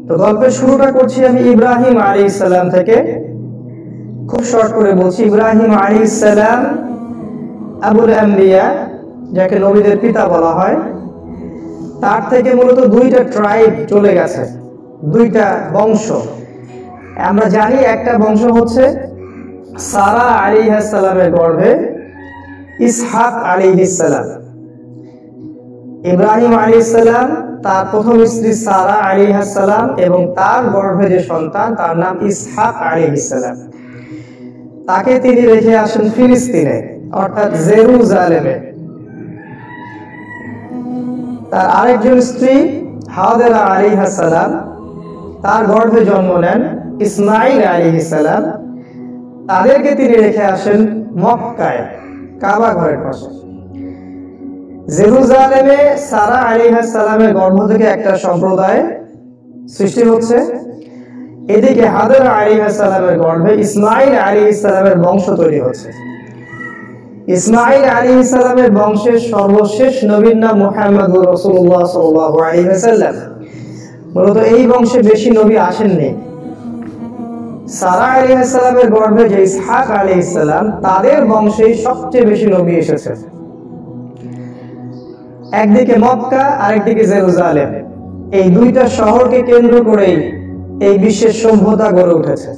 তো গল্পের শুরুটা করছি আমি ইব্রাহিম আলাইহিস সালাম থেকে। খুব শর্ট করে বলছি, ইব্রাহিম আলাইহিস সালাম আবুল আম্বিয়া, যাকে নবীদের পিতা বলা হয়, তার থেকে মূলত দুইটা ট্রাইব চলে গেছে, দুইটা বংশ। আমরা জানি একটা বংশ হচ্ছে সারা আলাইহিস সালামের গর্ভে ইসহাক আলাইহিস সালাম। ইব্রাহিম আলাইহিস সালাম, তার প্রথম স্ত্রী সারা আলাইহিস সালাম এবং তার গর্ভে যে সন্তান তার নাম ইসহাক আলাইহিস সালাম। তাকে তিনি রেখে আসেন ফিলিস্তিনে, অর্থাৎ জেরুজালেমে। তার আরেকজন স্ত্রী হাজেরা আলাইহিস সালাম, তার গর্ভে জন্ম নেন ইসমাইল আলাইহিস সালাম। তাদেরকে তিনি রেখে আসেন মক্কায়, কাবা ঘরের পাশে। জেরুজালেমে সারা আলাইহিস সালামের গর্ভ থেকে একটা সম্প্রদায় সৃষ্টি হচ্ছে, এদিকে হাজেরা আলাইহিস সালামের গর্ভে ইসমাইল আলাইহিস সালামের বংশ তৈরি হচ্ছে। ইসমাইল আলাইহিস সালামের বংশের সর্বশেষ নবীর নাম মুহাম্মদুর রাসূলুল্লাহ সাল্লাল্লাহু আলাইহি ওয়াসাল্লাম। মূলত এই বংশে বেশি নবী আসেননি। সারা আলাইহিস সালামের গর্ভে যে ইসহাক আলাইহিস সালাম, তাদের বংশেই সবচেয়ে বেশি নবী এসেছে। একদিকে মক্কা, আরেকদিকে জেরুজালেম, এই দুইটা শহরকে কেন্দ্র করেই এই বিশ্বের সভ্যতা গড়ে উঠেছে।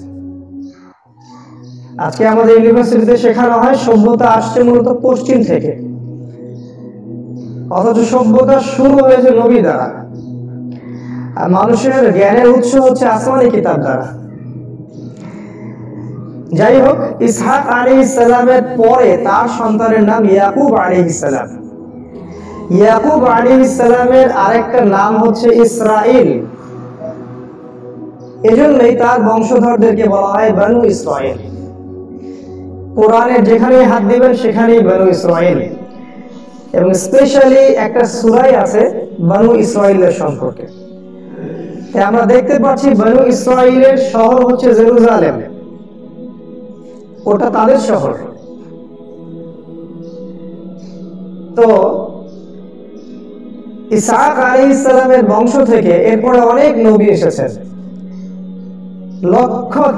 আজকে আমাদের ইউনিভার্সিটিতে শেখানো হয় সভ্যতা আসছে মূলত পশ্চিম থেকে, অথচ সভ্যতা শুরু হয়েছে নবী দ্বারা। আর মানুষের জ্ঞানের উৎস হচ্ছে আসমানি কিতাব দ্বারা। যাই হোক, ইসহাক আলাইহিস সালামের পরে তার সন্তানের নাম ইয়াকুব আলাইহিস সালাম। ইয়াকুব আলাইহিস সালামের আরেকটা নাম হচ্ছে ইসরাইল। এজন্যই তার বংশধরদেরকে বলা হয় বনু ইসরাইল। কোরআনের যেখানেই হাত দিবেন সেখানেই বনু ইসরাইল, এবং স্পেশালি একটা সূরাই আছে বনু ইসরাইলের সম্পর্কে। তাই আমরা দেখতে পাচ্ছি বনু ইসরাইলের শহর হচ্ছে জেরুজালেম, ওটা তাদের শহর। তো ইসহাক আলাইহিস সালামের বংশ থেকে এরপরে অনেক নবী এসেছেন,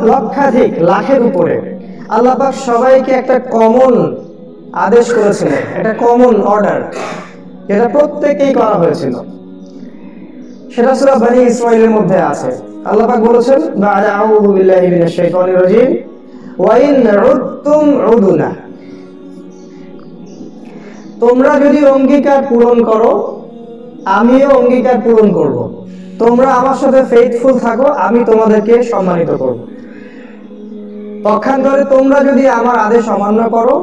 লক্ষাধিক, লাখের উপরে। আল্লাহ পাক সবাইকে একটা কমন আদেশ করেছিলেন, একটা কমন অর্ডার, যেটা প্রত্যেককেই করা হয়েছিল। সেটা সূরা বনী ইসরাইলের মধ্যে আছে। আল্লাহ পাক বলেছেন, বা'দা আউযু বিল্লাহি মিনাশ শাইতানির রাজীম, ওয়া ইন উদতুম উদুনা। তোমরা যদি অঙ্গীকার পূরণ করো, আমিও অঙ্গীকার পূরণ করব। তোমরা আমার সাথে ফেইথফুল থাকো, আমি তোমাদেরকে সম্মানিত করব। পক্ষান্তরে তোমরা যদি আমার আদেশ অমান্য করো,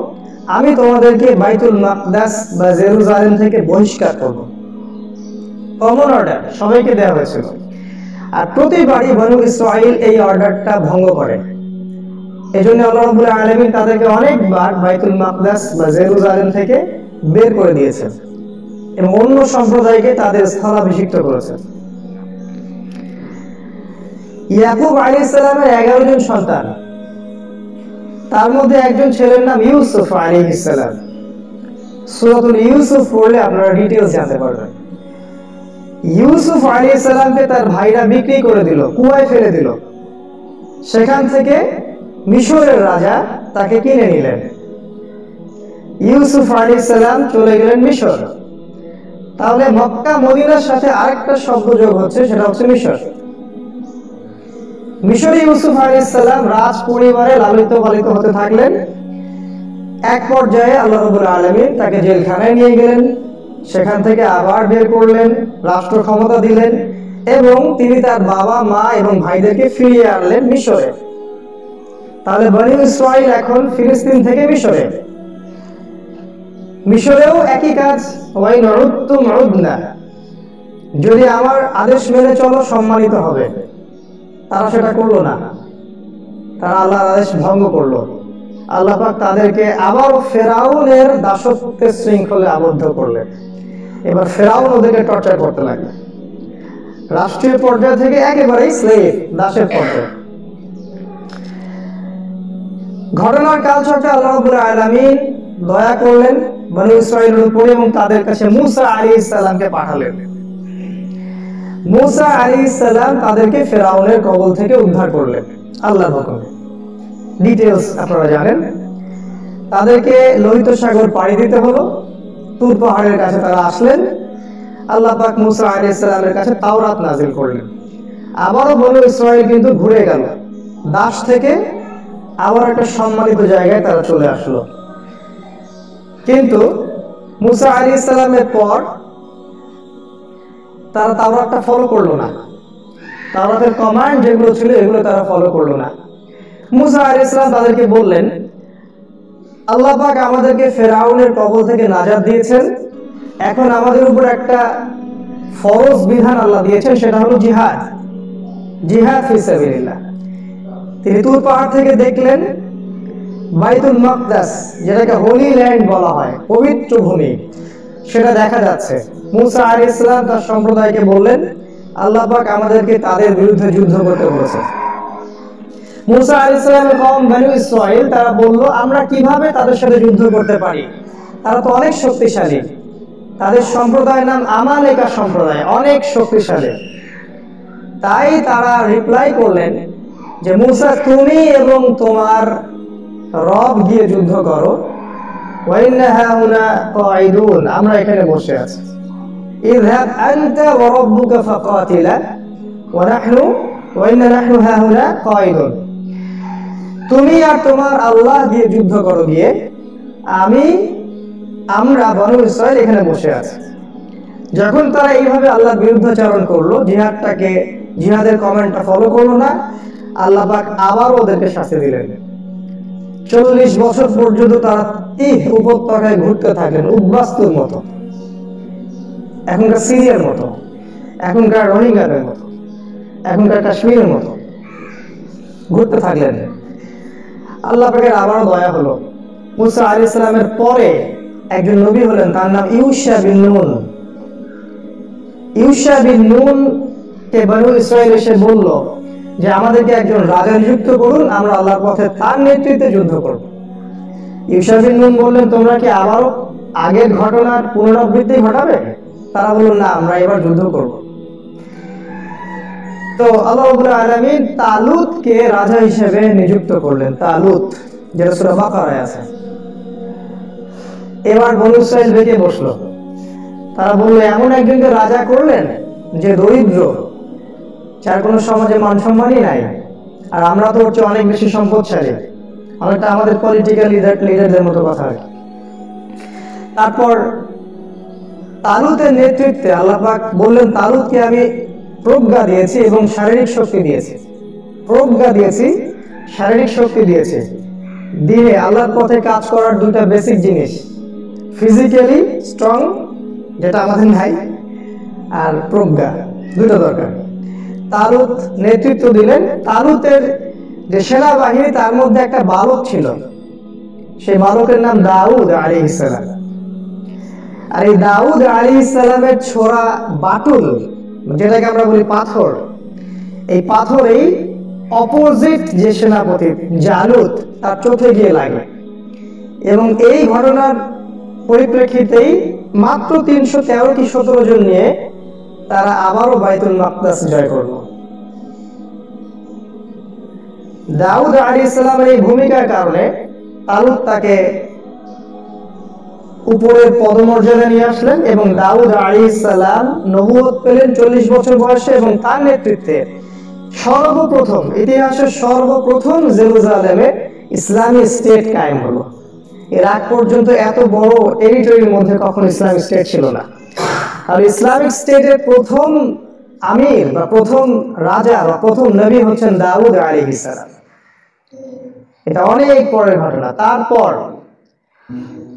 আমি তোমাদেরকে বাইতুল মাকদাস বা জেরুজালেম থেকে বহিষ্কার করব। কমন অর্ডার সবাইকে দেওয়া হয়েছিল। আর প্রতিবারই বনু ইসরাইল এই অর্ডারটা ভঙ্গ করে। এজন্য আল্লাহ রাব্বুল আলামিন তাদেরকে অনেকবার বাইতুল মাকদাস বা জেরুজালেম থেকে বের করে দিয়েছেন এবং অন্য সম্প্রদায়কে তাদের স্থলাভিষিক্ত করেছেন। ইয়াকুব আলাইহিস সালামের 11 জন সন্তান, তার মধ্যে একজন ছেলের নাম ইউসুফ আলাইহিস সালাম। সূরাতুল ইউসুফ পড়লে আপনারা ডিটেইলস জানতে পারবেন। ইউসুফ আলাইহিস সালামকে তার ভাইরা বিক্রি করে দিল, কুয়ায় ফেলে দিল। সেখান থেকে মিশরের রাজা তাকে কিনে নিলেন। ইউসুফ আলাইহিস সালাম চলে গেলেন মিশর। তাহলে মক্কা মদিনার সাথে আরেকটা শব্দ যোগ হচ্ছে, সেটা হচ্ছে মিশর। মিশরে ইউসুফ আলাইহিস সালাম রাজ পরিবারে লালিত পালিত হতে থাকলেন। এক পর্যায়ে আল্লাহ রাব্বুল আলামিন তাকে জেলখানায় নিয়ে গেলেন, সেখান থেকে আবার বের করলেন, রাষ্ট্র ক্ষমতা দিলেন এবং তিনি তার বাবা, মা এবং ভাইদেরকে ফিরিয়ে আনলেন মিশরে। তাহলে বনী ইসরাইল এখন ফিলিস্তিন থেকে মিশরে। মিশরেও একই কাজ, ওয়াইন উদতুম উদনা, যদি আমার আদেশ মেনে চলো সম্মানিত হবে। তারা সেটা করলো না, তারা আল্লাহর আদেশ ভঙ্গ করলো। আল্লাহ পাক তাদেরকে আবার ফেরাউনের দাসত্বের শৃঙ্খলে আবদ্ধ করলেন। এবার ফেরাউন ওদেরকে টর্চার করতে লাগলো, রাষ্ট্রীয় পর্যায় থেকে একেবারেই স্লেভ, দাসের পর্যায়ে। ঘটনার কালচক্রে আল্লাহ রাব্বুল আলামিন দয়া করলেন বনী ইসরাইলের উপরে এবং তাদের কাছে মুসা আলাইহিস সালামকে পাঠালেন। মুসা আলাইহিস সালাম তাদেরকে ফেরাউনের কবল থেকে উদ্ধার করলেন আল্লাহর হুকুমে। ডিটেইলস আপনারা জানেন। তাদেরকে লোহিত সাগর পাড়ি দিতে হলো, তুর পাহাড়ের কাছে তারা আসলেন। আল্লাহ পাক মুসা আলাইহিস সালামের কাছে তাওরাত নাযিল করলেন। আবারও বনু ইসরাইল কিন্তু ঘুরে গেল, দাস থেকে আবার একটা সম্মানিত জায়গায় তারা চলে আসলো। কিন্তু মুসা আলাইহিস সালামের পর তারা তাওরাতটা ফলো করলো না। তাওরাতের কমান্ড যেগুলো ছিল এগুলো তারা ফলো করলো না। মুসা আলাইহিস সালাম তাদেরকে বললেন, আল্লাহ পাক আমাদেরকে ফেরাউনের কবল থেকে নাজাত দিয়েছেন, এখন আমাদের উপর একটা ফরজ বিধান আল্লাহ দিয়েছেন, সেটা হলো জিহাদ, জিহাদ ফি সাবিলিল্লাহ। তিনি তুর পাহাড় থেকে দেখলেন বাইতুল মাকদাস, যেটাকে হোলি ল্যান্ড বলা হয়, পবিত্র ভূমি, সেটা দেখা যাচ্ছে। মুসা আলাইহিস সালাম তার সম্প্রদায়কে বললেন, আল্লাহ পাক আমাদেরকে তাদের বিরুদ্ধে যুদ্ধ করতে বলেছে। মুসা আলাইহিস সালামের কওম বনু ইসরাইল তারা বলল, আমরা কিভাবে তাদের সাথে যুদ্ধ করতে পারি, তারা তো অনেক শক্তিশালী, তাদের সম্প্রদায়ের নাম আমালেকা সম্প্রদায়, অনেক শক্তিশালী। তাই তারা রিপ্লাই করলেন যে মুসা, তুমি এবং তোমার রব গিয়ে যুদ্ধ করো, ওয়া ইন্না হাউনা কাঈদুন, আমরা এখানে বসে আছি। ইযহাব আনতা ওয়া রাব্বুকা ফাকাতিলা ওয়া ইন্না নাহনু হাউনা কাঈদুন, তুমি আর তোমার আল্লাহ গিয়ে যুদ্ধ করো, গিয়ে আমরা বনু ইসরাইল এখানে বসে আছি। যখন তারা এইভাবে আল্লাহর বিরুদ্ধাচরণ করলো, জিহাদের কমেন্টটা ফলো করলো না, আল্লাহ পাক আবার ওদেরকে শাস্তি দিলেন। 40 বছর পর্যন্ত তারা তিহ উপত্যকায় ঘুরতে থাকলেন, উদ্বাস্তুর মতো, এখনকার সিরিয়ার মতো, এখনকার রোহিঙ্গাদের মতো, এখনকার কাশ্মীরের মতো ঘুরতে থাকলেন। আল্লাহ পাকের আবারও দয়া হলো। মুসা আলাইহিস সালামের পরে একজন নবী হলেন, তার নাম ইউশা বিন নুন। ইউশা বিন নুন কে বনু ইসরাইল এসে বলল যে আমাদেরকে একজন রাজা নিযুক্ত করুন, আমরা আল্লাহর পথে তার নেতৃত্বে যুদ্ধ করব। ইউশা বিন নুন বললেন, তোমরা কি আবারও আগের ঘটনার পুনরাবৃত্তি ঘটাবে? তারা বলল, না, আমরা এবার যুদ্ধ করব। তো আল্লাহ রাব্বুল আলামিন তালুতকে রাজা হিসেবে নিযুক্ত করলেন। তালুত, যেটা সূরা বাকারায় আছে। এবার বনু ইসরাইল বেঁকে বসলো। তারা বলল, এমন একজনকে রাজা করলেন যে দরিদ্র, যার কোনো সমাজে মান সম্মানই নাই, আর আমরা তো হচ্ছে অনেক বেশি সম্পদশালী, অনেকটা আমাদের পলিটিক্যাল লিডারদের মতো কথা আর কি। তারপর তালুতের নেতৃত্বে আল্লাহ পাক বললেন, তালুতকে আমি প্রজ্ঞা দিয়েছি এবং শারীরিক শক্তি দিয়েছি। প্রজ্ঞা দিয়েছি, শারীরিক শক্তি দিয়েছি, দিয়ে আল্লাহর পথে কাজ করার দুইটা বেসিক জিনিস, ফিজিক্যালি স্ট্রং, যেটা আমাদের নাই, আর প্রজ্ঞা, দুটো দরকার। তালুত নেতৃত্ব দিলেন। তালুতের যে সেনাবাহিনী, তার মধ্যে একটা বালক ছিল, সেই বালকের নাম দাউদ আলাইহিস সালাম। আর এই দাউদ আলাইহিস সালামের ছোড়া বাটুল, যেটাকে আমরা বলি পাথর, এই পাথরেই অপোজিট যে সেনাপতি জালুত, তার চোখে গিয়ে লাগে। এবং এই ঘটনার পরিপ্রেক্ষিতেই মাত্র 313 কি 17 জন নিয়ে তারা আবারও বাইতুল মাকদাস জয় করল। দাউদ আলাইহিস সালামের এই ভূমিকার কারণে তালুত তাকে উপরের পদমর্যাদা নিয়ে আসলেন এবং দাউদ আলাইহিস সালাম নবুয়ত পেলেন 40 বছর বয়সে, এবং তার নেতৃত্বে সর্বপ্রথম, ইতিহাসের সর্বপ্রথম জেরুজালেমে ইসলামী স্টেট কায়েম হলো। এর আগ পর্যন্ত এত বড় টেরিটরির মধ্যে কখনো ইসলামিক স্টেট ছিল না। আর ইসলামিক স্টেটের প্রথম আমির বা প্রথম রাজা বা প্রথম নবী হচ্ছেন দাউদ আলাইহিস সালাম। এটা অনেক পরের ঘটনা। তারপর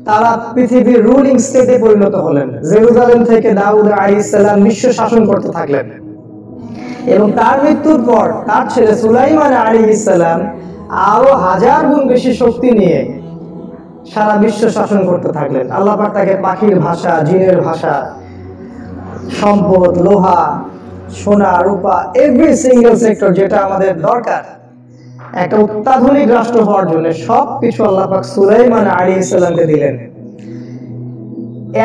তারা পৃথিবীর রুলিং স্টেটে পরিণত হলেন। জেরুজালেম থেকে দাউদ আলাইহিস সালাম বিশ্ব শাসন করতে থাকলেন, এবং তার মৃত্যুর পর তার ছেলে সুলাইমান আলাইহিস সালাম আরো 1000 গুণ বেশি শক্তি নিয়ে সারা বিশ্ব শাসন করতে থাকলেন। আল্লাহ পাক তাকে পাখির ভাষা, জিনের ভাষা, সম্পদ, লোহা, সোনা, রূপা, এভরি সিঙ্গেল সেক্টর যেটা আমাদের দরকার একটা অত্যাধুনিক রাষ্ট্র হওয়ার জন্য, সবকিছু আল্লাহ পাক সুলাইমান আলাইহিস সালামকে দিলেন।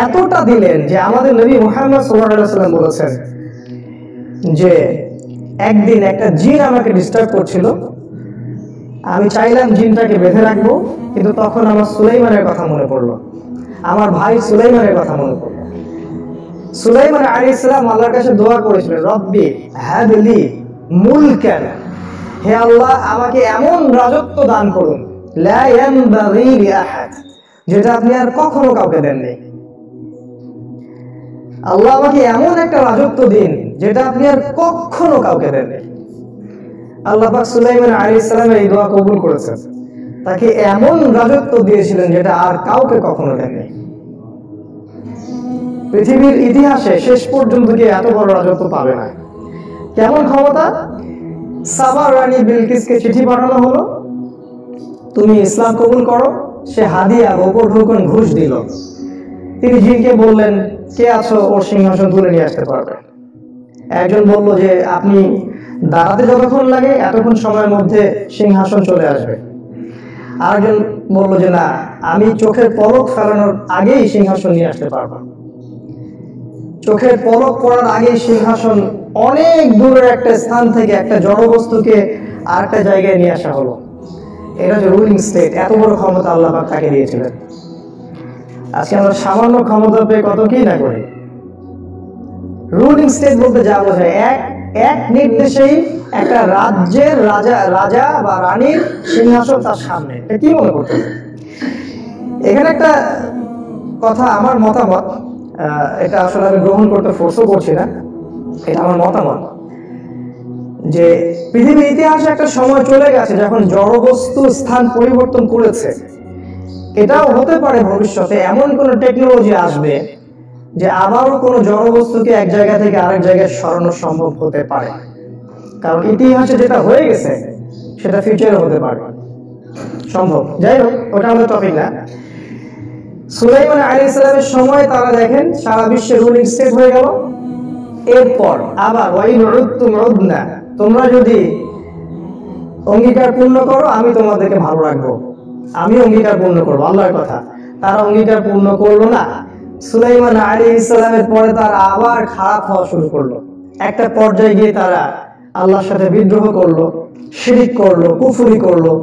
এতটা দিলেন যে আমাদের নবী মুহাম্মদ সাল্লাল্লাহু আলাইহি ওয়াসাল্লাম বলেছেন যে একদিন একটা জিন আমাকে ডিস্টার্ব করছিল, আমি চাইলাম জিনটাকে বেঁধে রাখবো, কিন্তু তখন আমার সুলাইমানের কথা মনে পড়লো, আমার ভাই সুলাইমানের কথা মনে পড়লো। সুলাইমান আলাইহিস সালাম আল্লাহর কাছে দোয়া করেছিলেন, রব্বি হাবলি মুলকান, হে আল্লাহ আমাকে এমন রাজত্ব দান করুন, লা ইয়ানবাগি লিআহাদ, যেটা আপনি আর কখনো কাউকে দেননি। আল্লাহ আমাকে এমন একটা রাজত্ব দিন যেটা আপনি আর কখনো কাউকে দেননি। আল্লাহ পাক সুলাইমান আলাইহিস সালামের এই দোয়া কবুল করেছেন, তাকে এমন রাজত্ব দিয়েছিলেন যেটা আর কাউকে কখনো দেননি। পৃথিবীর ইতিহাসে শেষ পর্যন্ত কি এত বড় রাজত্ব পাবে না। কেমন ক্ষমতা! সাবা রানী বিলকিসকে চিঠি পাঠানো হলো, তুমি ইসলাম কবুল করো। সে হাদিয়া গোপন ঢোকন ঘুষ দিল। তিনি জিনকে বললেন, কে আছো ওর সিংহাসন তুলে নিয়ে আসতে পারবে। একজন বলল যে আপনি দাঁড়াতে যতক্ষণ লাগে এতক্ষণ সময়ের মধ্যে সিংহাসন চলে আসবে। আরেকজন বলল যে না, আমি চোখের পলক ফেলানোর আগেই সিংহাসন নিয়ে আসতে পারবো। চোখের পলক পড়ার আগেই সিংহাসন অনেক দূরের একটা স্থান থেকে একটা জড়বস্তুকে আরেকটা জায়গায় নিয়ে আসা হলো। এটা যে রুলিং স্টেট, এত বড় ক্ষমতা আল্লাহ পাক তাকে দিয়েছিলেন। আজকে আমরা সামান্য ক্ষমতা পেয়ে কত কি না করি। রুলিং স্টেট বলতে যা বোঝায়, এক নির্দেশেই একটা রাজ্যের রাজা বা রানীর সিংহাসন তার সামনে। এটা কি মনে করতে? এখানে একটা কথা, আমার মতামত, এটা আসলে আমি গ্রহণ করতে ফোর্সও করছি না, এটা আমার মতামত, যে পৃথিবীর ইতিহাসে একটা সময় চলে গেছে যখন জড়বস্তু স্থান পরিবর্তন করেছে। এটাও হতে পারে ভবিষ্যতে এমন কোন টেকনোলজি আসবে যে আবারও কোনো জড়বস্তুকে এক জায়গা থেকে আরেক জায়গায় সরানো সম্ভব হতে পারে। কারণ ইতিহাসে যেটা হয়ে গেছে সেটা ফিউচারে হতে পারে, সম্ভব। যাই হোক, ওটা আমাদের টপিক না। সুলাইমান আলাইহিস সালামের সময় তারা দেখেন সারা বিশ্বের রুলিং স্টেট হয়ে গেল। এরপর আবার ওয়াইন উদ্তুম উদনা, তোমরা যদি অঙ্গীকার পূর্ণ করো আমি তোমাদেরকে ভালো রাখবো, আমি অঙ্গীকার পূর্ণ করবো, আল্লাহর কথা। তারা অঙ্গীকার পূর্ণ করলো না। সুলাইমান আলাইহিস সালামের পরে তারা আবার খারাপ হওয়া শুরু করলো। একটা পর্যায়ে গিয়ে তারা আল্লাহর সাথে বিদ্রোহ করলো, শিরক করলো, কুফরি করলো,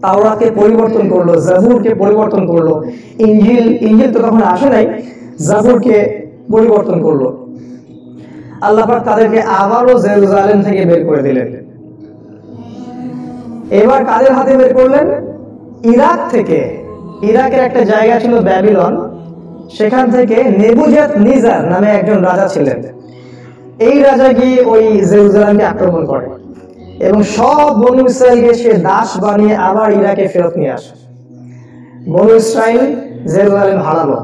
তাওরাতকে পরিবর্তন করলো, জাবুরকে পরিবর্তন করলো, ইনজিল তো তখন আসে নাই, জাবুরকে পরিবর্তন করলো। আল্লাহ পাক তাদেরকে আবারও জেরুজালেম থেকে বের করে দিলেন। এবার কাদের হাতে বের করলেন? ইরাক থেকে। ইরাকের একটা জায়গা ছিল ব্যাবিলন, সেখান থেকে নেবুজাদনিজার নামে একজন রাজা ছিলেন। এই রাজা গিয়ে ওই জেরুজালেমকে আক্রমণ করে এবং সব বনু ইসরায়েলকে সে দাস বানিয়ে আবার ইরাকে ফেরত নিয়ে আসে। বনু ইসরায়েল জেরুজালেম হারালো।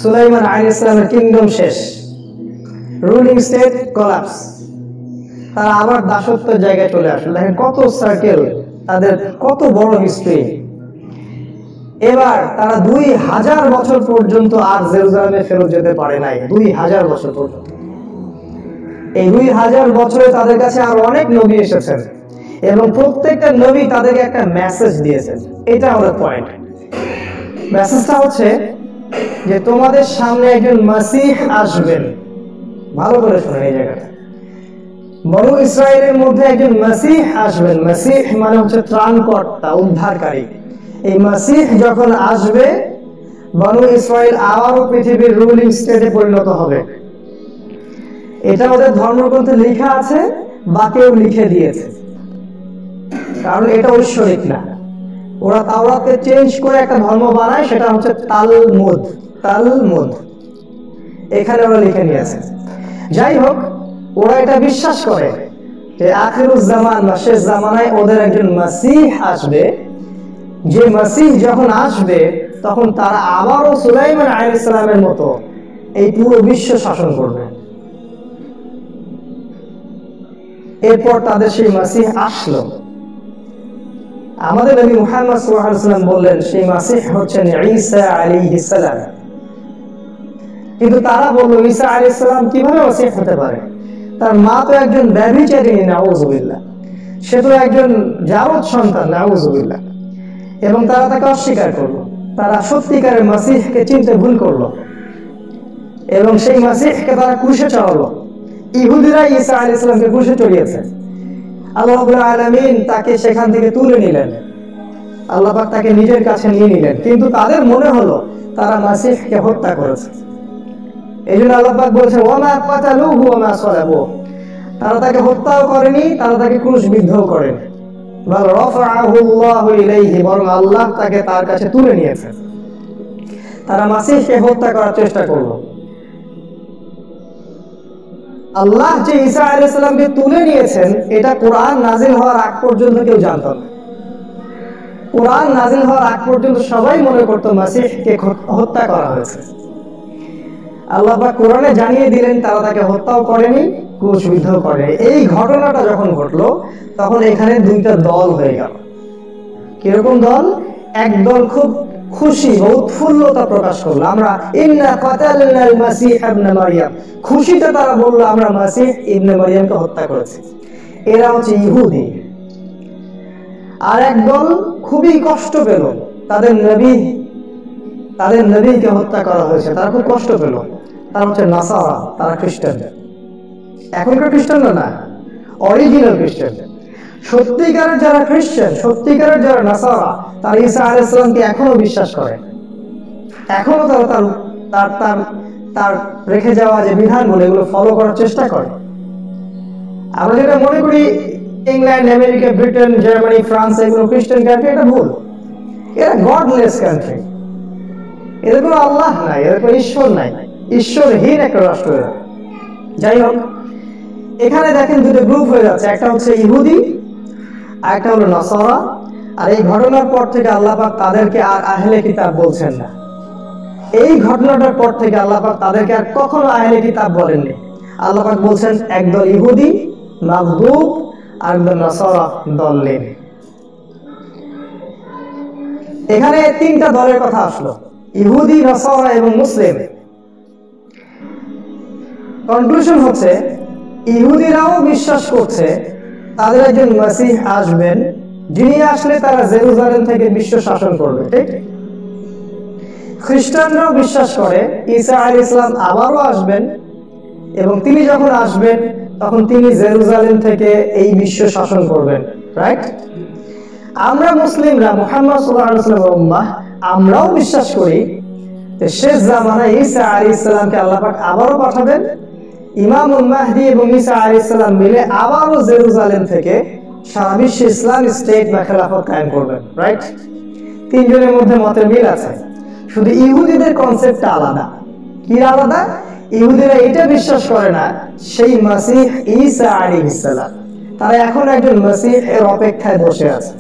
সুলাইমান আলাইহিস সালামের কিংডম শেষ, রুলিং স্টেট কোলাপস। তারা আবার দাসত্বের জায়গায় চলে আসলো। দেখেন কত সার্কেল, তাদের কত বড় হিস্ট্রি। এবার তারা 2000 বছর পর্যন্ত আর জেরুজালেমে ফেরত যেতে পারে নাই। 2000 বছর পর্যন্ত। এই 2000 বছরে তাদের কাছে আর অনেক নবী এসেছেন এবং প্রত্যেকটা নবী তাদেরকে একটা মেসেজ দিয়েছেন। এটা আমাদের পয়েন্ট। মেসেজটা হচ্ছে যে তোমাদের সামনে একজন মাসিহ আসবেন। ভালো করে শুনেন এই জায়গাটা। বনু ইসরায়েলের মধ্যে একজন মাসিহ আসবেন। মাসিহ মানে হচ্ছে ত্রাণকর্তা, উদ্ধারকারী। এই মাসিহ যখন আসবে, বনু ইসরায়েল আবারও পৃথিবীর রুলিং স্টেটে পরিণত হবে। এটা ওদের ধর্মগ্রন্থে লেখা আছে বা কেউ লিখে দিয়েছে, কারণ এটা ঐশ্বরিক না। ওরা তাওরাতকে চেঞ্জ করে একটা ধর্ম বানায়, সেটা হচ্ছে তালমুদ। তালমুদ এখানে ওরা লিখে নিয়েছে। যাই হোক, ওরা এটা বিশ্বাস করে যে আখিরুজ জামান বা শেষ জামানায় ওদের একজন মাসিহ আসবে। যে মাসিহ যখন আসবে তখন তারা আবারও সুলাইমান আলাইহিস সালামের মতো এই পুরো বিশ্ব শাসন করবে। এরপর তাদের সেই মাসিহ আসলো। আমাদের নবী মুহাম্মদ সাল্লাল্লাহু আলাইহি ওয়াসাল্লাম বললেন সেই মাসিহ হচ্ছেন ঈসা আলাইহিস সালাম। কিন্তু তারা বলল ঈসা আলাইহিস সালাম কিভাবে মাসিহ হতে পারে? তার মা তো একজন ব্যভিচারিণী, নাউযুবিল্লাহ। সে তো একজন জারদ সন্তান, নাউযুবিল্লাহ। এবং তারা তাকে অস্বীকার করলো। তারা সত্যিকারের মাসিহকে চিনতে ভুল করলো এবং সেই মাসিহকে তারা ক্রুশে চড়ালো। ইহুদিরা ঈসা আলাইহিস সালামকে ক্রুশে চড়িয়েছে। আল্লাহ রাব্বুল আলামিন তাকে সেখান থেকে তুলে নিলেন, আল্লাহ পাক তাকে নিজের কাছে নিয়ে নিলেন, কিন্তু তাদের মনে হলো তারা মাসিহকে হত্যা করেছে। এইজন্য আল্লাহ পাক বলেছেন ওয়ামা কাতালুহু ওয়ামা সালাবু, তারা তাকে হত্যাও করেনি, তারা তাকে ক্রুশবিদ্ধও করেনি, বল রাফাআহু আল্লাহু ইলাইহি, বরং আল্লাহ তাকে তার কাছে তুলে নিয়েছেন। তারা মাসিহকে হত্যা করার চেষ্টা করলো। আল্লাহ যে ঈসা আলাইহিস সালামকে তুলে নিয়েছেন এটা কোরআন নাজিল হওয়ার আগ পর্যন্ত কেউ জানত না। কোরআন নাজিল হওয়ার আগ পর্যন্ত সবাই মনে করত মাসিহকে হত্যা করা হয়েছে। আল্লাহ পাক কোরআনে জানিয়ে দিলেন তারা তাকে হত্যাও করেনি, ক্রুশবিদ্ধও করেনি। এই ঘটনাটা যখন ঘটলো তখন এখানে দুইটা দল হয়ে গেল। কিরকম দল? এক দল খুব খুশি ও উৎফুল্লতা প্রকাশ করলো, আমরা ইন্না কাতালনাল মাসিহ ইবনে মারইয়াম, খুশিতে তারা বলল আমরা মাসিহ ইবনে মারইয়ামকে হত্যা করেছি। এরা হচ্ছে ইহুদি। আর এক দল খুবই কষ্ট পেল, তাদের নবীকে হত্যা করা হয়েছে, তারা খুব কষ্ট পেল। তারা হচ্ছে নাসারা, তারা খ্রিস্টান। এখনকার খ্রিস্টান না, অরিজিনাল খ্রিস্টান। সত্যিকারের যারা খ্রিস্টান, সত্যিকারের যারা নাসারা, তারা ঈসা আলাইহিস সালামকে এখনো বিশ্বাস করে, এখনো তারা তার রেখে যাওয়া যে বিধানগুলো এগুলো ফলো করার চেষ্টা করে। আমরা যেটা মনে করি England, America, Britain, Germany, France এগুলো খ্রিস্টান কান্ট্রি, এটা ভুল। এরা গডলেস কান্ট্রি, এদের কোনো আল্লাহ নাই, এদের কোনো ঈশ্বর নাই, ঈশ্বরহীন একটা রাষ্ট্র এরা। যাই হোক, এখানে দেখেন দুটো গ্রুপ হয়ে যাচ্ছে, একটা হচ্ছে ইহুদি আর একটা হলো নাসারা। আর এই ঘটনার পর থেকে আল্লাহ পাক তাদেরকে আর আহলে কিতাব বলছেন না। এই ঘটনাটার পর থেকে আল্লাহ পাক তাদেরকে আর কখনো আহলে কিতাব বলেননি। আল্লাহ পাক বলছেন একদল ইহুদি মাগদুব আর একদল নাসারা দল্লিন। এখানে তিনটা দলের কথা আসলো, ইহুদি, নাসারা এবং মুসলিম। কনক্লুশন হচ্ছে ইহুদিরাও বিশ্বাস করছে তাদের একজন মাসিহ আসবেন, যিনি আসলে তারা জেরুজালেম থেকে বিশ্ব শাসন করবে, ঠিক? খ্রিস্টানরাও বিশ্বাস করে ঈসা আলাইহিস সালাম আবারও আসবেন এবং তিনি যখন আসবেন তখন তিনি জেরুজালেম থেকে এই বিশ্ব শাসন করবেন, রাইট? আমরা মুসলিমরা মুহাম্মদ সাল্লাল্লাহু আলাইহি ওয়াসাল্লামের উম্মাহ, আমরাও বিশ্বাস করি যে শেষ জামানায় ঈসা আলাইহিস সালামকে আল্লাহ পাক আবারও পাঠাবেন, ইমামুল মাহদি এবং ঈসা আলাইহিস সালাম মিলে আবারও জেরুজালেম থেকে সারা বিশ্বে ইসলামিক স্টেট বা খেলাফত কায়েম করবেন, রাইট? তিনজনের মধ্যে মতের মিল আছে, শুধু ইহুদিদের কনসেপ্টটা আলাদা। কি আলাদা? ইহুদিরা এটা বিশ্বাস করে না সেই মাসিহ ঈসা আলাইহিস সালাম, তারা এখন একজন মাসিহ এর অপেক্ষায় বসে আছে।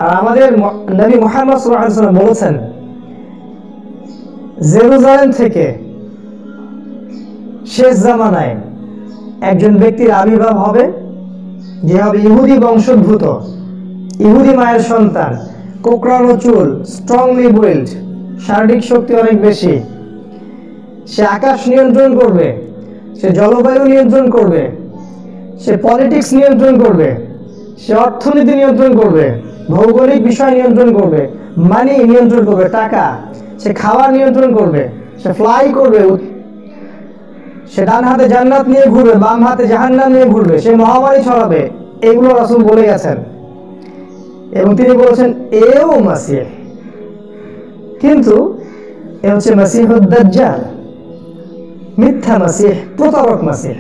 আর আমাদের নবী মুহাম্মদ সাল্লাল্লাহু আলাইহি ওয়াসাল্লাম বলেছেন জেরুজালেম থেকে শেষ জামানায় একজন ব্যক্তির আবির্ভাব হবে, যে হবে ইহুদি বংশোদ্ভূত, ইহুদি মায়ের সন্তান, কোকড়ানো চুল, স্ট্রংলি বিল্ড, শারীরিক শক্তি অনেক বেশি। সে আকাশ নিয়ন্ত্রণ করবে, সে জলবায়ু নিয়ন্ত্রণ করবে, সে পলিটিক্স নিয়ন্ত্রণ করবে, সে অর্থনীতি নিয়ন্ত্রণ করবে, ভৌগোলিক বিষয় নিয়ন্ত্রণ করবে, মানি নিয়ন্ত্রণ করবে, টাকা, সে খাবার নিয়ন্ত্রণ করবে, সে ফ্লাই করবে, সে ডান হাতে জান্নাত নিয়ে ঘুরবে, বাম হাতে জাহান্নাম নিয়ে ঘুরবে, সে মহামারী ছড়াবে। এগুলো রাসূল বলে গেছেন এবং তিনি বলেছেন এও মাসিহ, কিন্তু এ হচ্ছে মাসিহুদ দাজ্জাল, মিথ্যা মাসিহ, প্রতারক মাসিহ।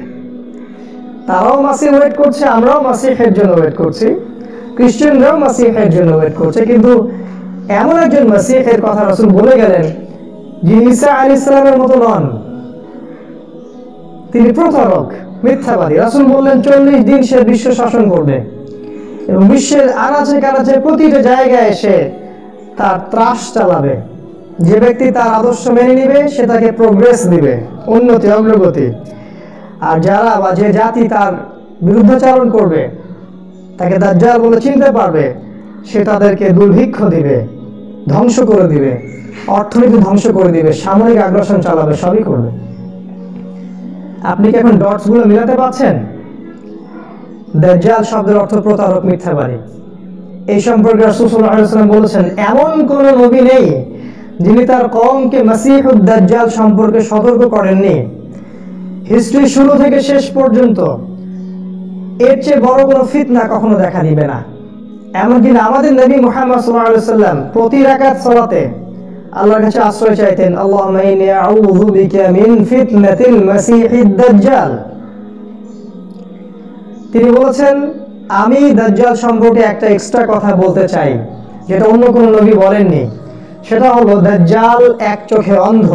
তারাও মাসিহ ওয়েট করছে, আমরাও মাসিহের জন্য ওয়েট করছি, খ্রিস্টানরাও মাসিহের জন্য ওয়েট করছে, কিন্তু এমন একজন মাসিহের কথা রাসূল বলে গেলেন যিনি ঈসা আলাইহিস সালামের মতো নন, তিনি প্রতারক, মিথ্যাবাদী। রাসূল বললেন 40 দিন সে বিশ্ব শাসন করবে এবং বিশ্বের আনাচে কানাচে প্রতিটা জায়গায় এসে তার ত্রাস চালাবে। যে ব্যক্তি তার আদর্শ মেনে নিবে সে তাকে প্রোগ্রেস দিবে, উন্নতি, অগ্রগতি। আর যারা বা যে জাতি তার বিরুদ্ধাচরণ করবে, তাকে দাজ্জাল বলে চিনতে পারবে, সে তাদেরকে দুর্ভিক্ষ দিবে, ধ্বংস করে দিবে, অর্থনীতি ধ্বংস করে দিবে, সামরিক আগ্রাসন চালাবে, সবই করবে। আপনি কি এখন ডটস গুলো মিলাতে পারছেন? দাজ্জাল শব্দের অর্থ প্রতারক, মিথ্যাবাদী। এই সম্পর্কে রাসূল সাল্লাল্লাহু আলাইহি ওয়াসাল্লাম বলেছেন এমন কোন নবী নেই যিনি তার কওমকে মাসিহুদ দাজ্জাল সম্পর্কে সতর্ক করেননি। হিস্ট্রি শুরু থেকে শেষ পর্যন্ত এর চেয়ে বড় কোনো ফিতনা কখনো দেখা দিবে না। এমনকি আমাদের নবী মুহাম্মদ সাল্লাল্লাহু আলাইহি ওয়াসাল্লাম প্রতি রাকাত সালাতে আল্লাহর কাছে আশ্রয় চাইতেন, আল্লাহুম্মা ইন্নী আউযু বিকা মিন ফিতনাতিল মাসিহিদ দাজ্জাল। তিনি বলেছেন, আমি দাজ্জাল সম্পর্কে একটা এক্সট্রা কথা বলতে চাই যেটা অন্য কোনো নবী বলেননি। সেটা হলো দাজ্জাল এক চোখে অন্ধ,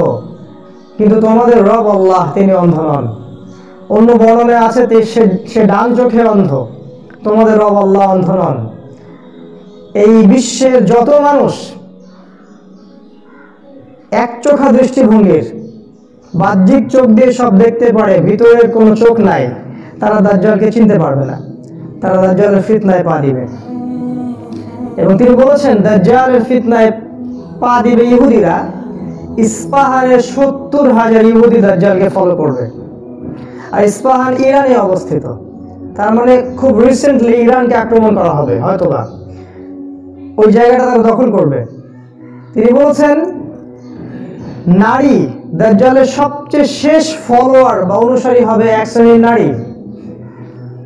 কিন্তু তোমাদের রব আল্লাহ তিনি অন্ধ নন। অন্য বর্ণনায় আছে সে ডান চোখে অন্ধ, তোমাদের রব আল্লাহ অন্ধ নন। এই বিশ্বের যত মানুষ এক চোখা দৃষ্টিভঙ্গির, বাহ্যিক চোখ দিয়ে সব দেখতে পারে, ভিতরের কোনো চোখ নাই, তারা দাজ্জালকে চিনতে পারবে না, তারা দাজ্জালের ফিতনায় পা দিবে। এবং তিনি বলেছেন দাজ্জালের ফিতনায় পা দিবে ইহুদিরা। ইস্পাহানের 70,000 ইহুদি দাজ্জালকে ফলো করবে। আর ইস্পাহান ইরানে অবস্থিত, তার মানে খুব রিসেন্টলি ইরানকে আক্রমণ করা হবে, হয়তোবা ওই জায়গাটা তারা দখল করবে। তিনি বলেছেন নারী দাজ্জালের সবচেয়ে শেষ ফলোয়ার বা অনুসারী হবে এক শ্রেণীর নারী,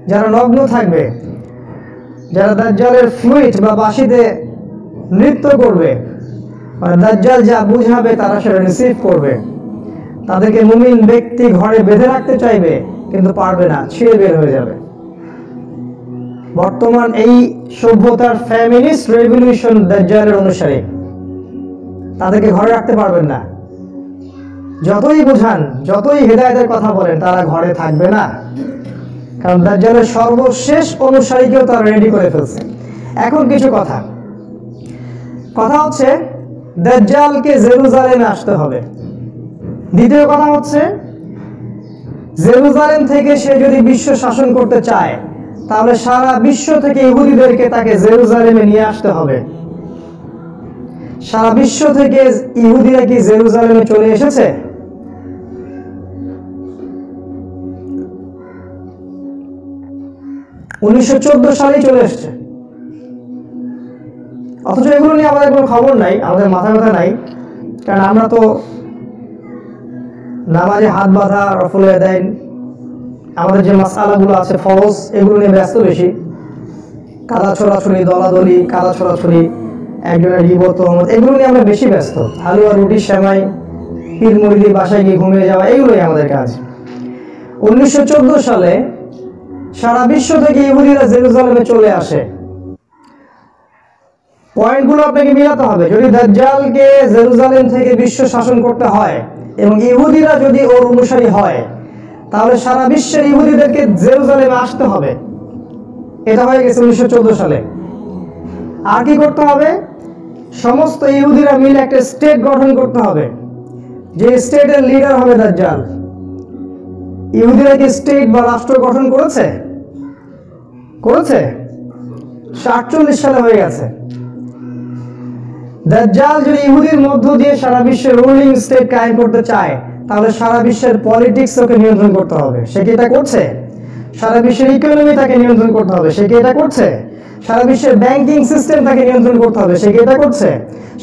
যারা নগ্ন থাকবে, যারা দাজ্জালের ফ্লুইড বা বাঁশিতে নৃত্য করবে, মানে দাজ্জাল যা বুঝাবে তারা সেটা রিসিভ করবে। তাদেরকে মুমিন ব্যক্তি ঘরে বেঁধে রাখতে চাইবে, কিন্তু পারবে না, ছিঁড়ে বের হয়ে যাবে। বর্তমান এই সভ্যতার ফেমিনিস্ট রেভলিউশন দাজ্জালের অনুসারী, তাদেরকে ঘরে রাখতে পারবেন না। যতই বোঝান, যতই হেদায়েতের কথা বলেন, তারা ঘরে থাকবে না, কারণ দাজ্জালের সর্বশেষ অনুসারীকেও তারা রেডি করে ফেলছে। এখন কিছু কথা হচ্ছে দাজ্জালকে জেরুজালেমে আসতে হবে। দ্বিতীয় কথা হচ্ছে জেরুজালেম থেকে সে যদি বিশ্ব শাসন করতে চায়, তাহলে সারা বিশ্ব থেকে ইহুদিদেরকে তাকে জেরুজালেমে নিয়ে আসতে হবে। সারা বিশ্ব থেকে ইহুদিরা কি জেরুজালেমে চলে এসেছে? সালেই চলে এসছে। অথচ এগুলো নিয়ে আমাদের কোনো খবর নাই, আমাদের মাথা ব্যথা নাই, কারণ আমরা তো নামাজে হাত বাঁধা, রফুল ইয়াদাইন, আমাদের যে মাসআলাগুলো আছে ফরজ, এগুলো নিয়ে ব্যস্ত বেশি। কাদা ছোড়াছুড়ি, দলাদলি, কাদা ছোড়াছুড়ি, একজনের গীবত, এগুলো নিয়ে আমরা বেশি ব্যস্ত। হালুয়া, রুটি, সেমাই, পীর মুরিদি, বাসায় গিয়ে ঘুমিয়ে যাওয়া, এগুলোই আমাদের কাজ। 1914 সালে সারা বিশ্ব থেকে ইহুদিরা জেরুজালেমে চলে আসে। পয়েন্টগুলো আপনাকে মিলাতে হবে। যদি দাজ্জালকে জেরুজালেম থেকে বিশ্ব শাসন করতে হয় এবং ইহুদিরা যদি ওর অনুসারী হয়, তাহলে সারা বিশ্বের ইহুদিদেরকে জেরুজালেমে আসতে হবে। এটা হয়ে গেছে 1914 সালে। আর কি করতে হবে? সমস্ত ইহুদিরা মিলে একটা স্টেট গঠন করতে হবে, যে স্টেটের লিডার হবে দাজ্জাল। ইহুদিরা কি স্টেট বা রাষ্ট্র গঠন করেছে? 48 সালে হয়ে গেছে। দাজ্জাল যদি ইহুদির মধ্য দিয়ে সারা বিশ্বের রুলিং স্টেট কায়েম করতে চায়, তাহলে সারা বিশ্বের পলিটিক্স ওকে নিয়ন্ত্রণ করতে হবে। সে কি এটা করছে? সারা বিশ্বের ইকোনমি তাকে নিয়ন্ত্রণ করতে হবে। সে কি এটা করছে? সারা বিশ্বের ব্যাংকিং সিস্টেম তাকে নিয়ন্ত্রণ করতে হবে। সে কি এটা করছে?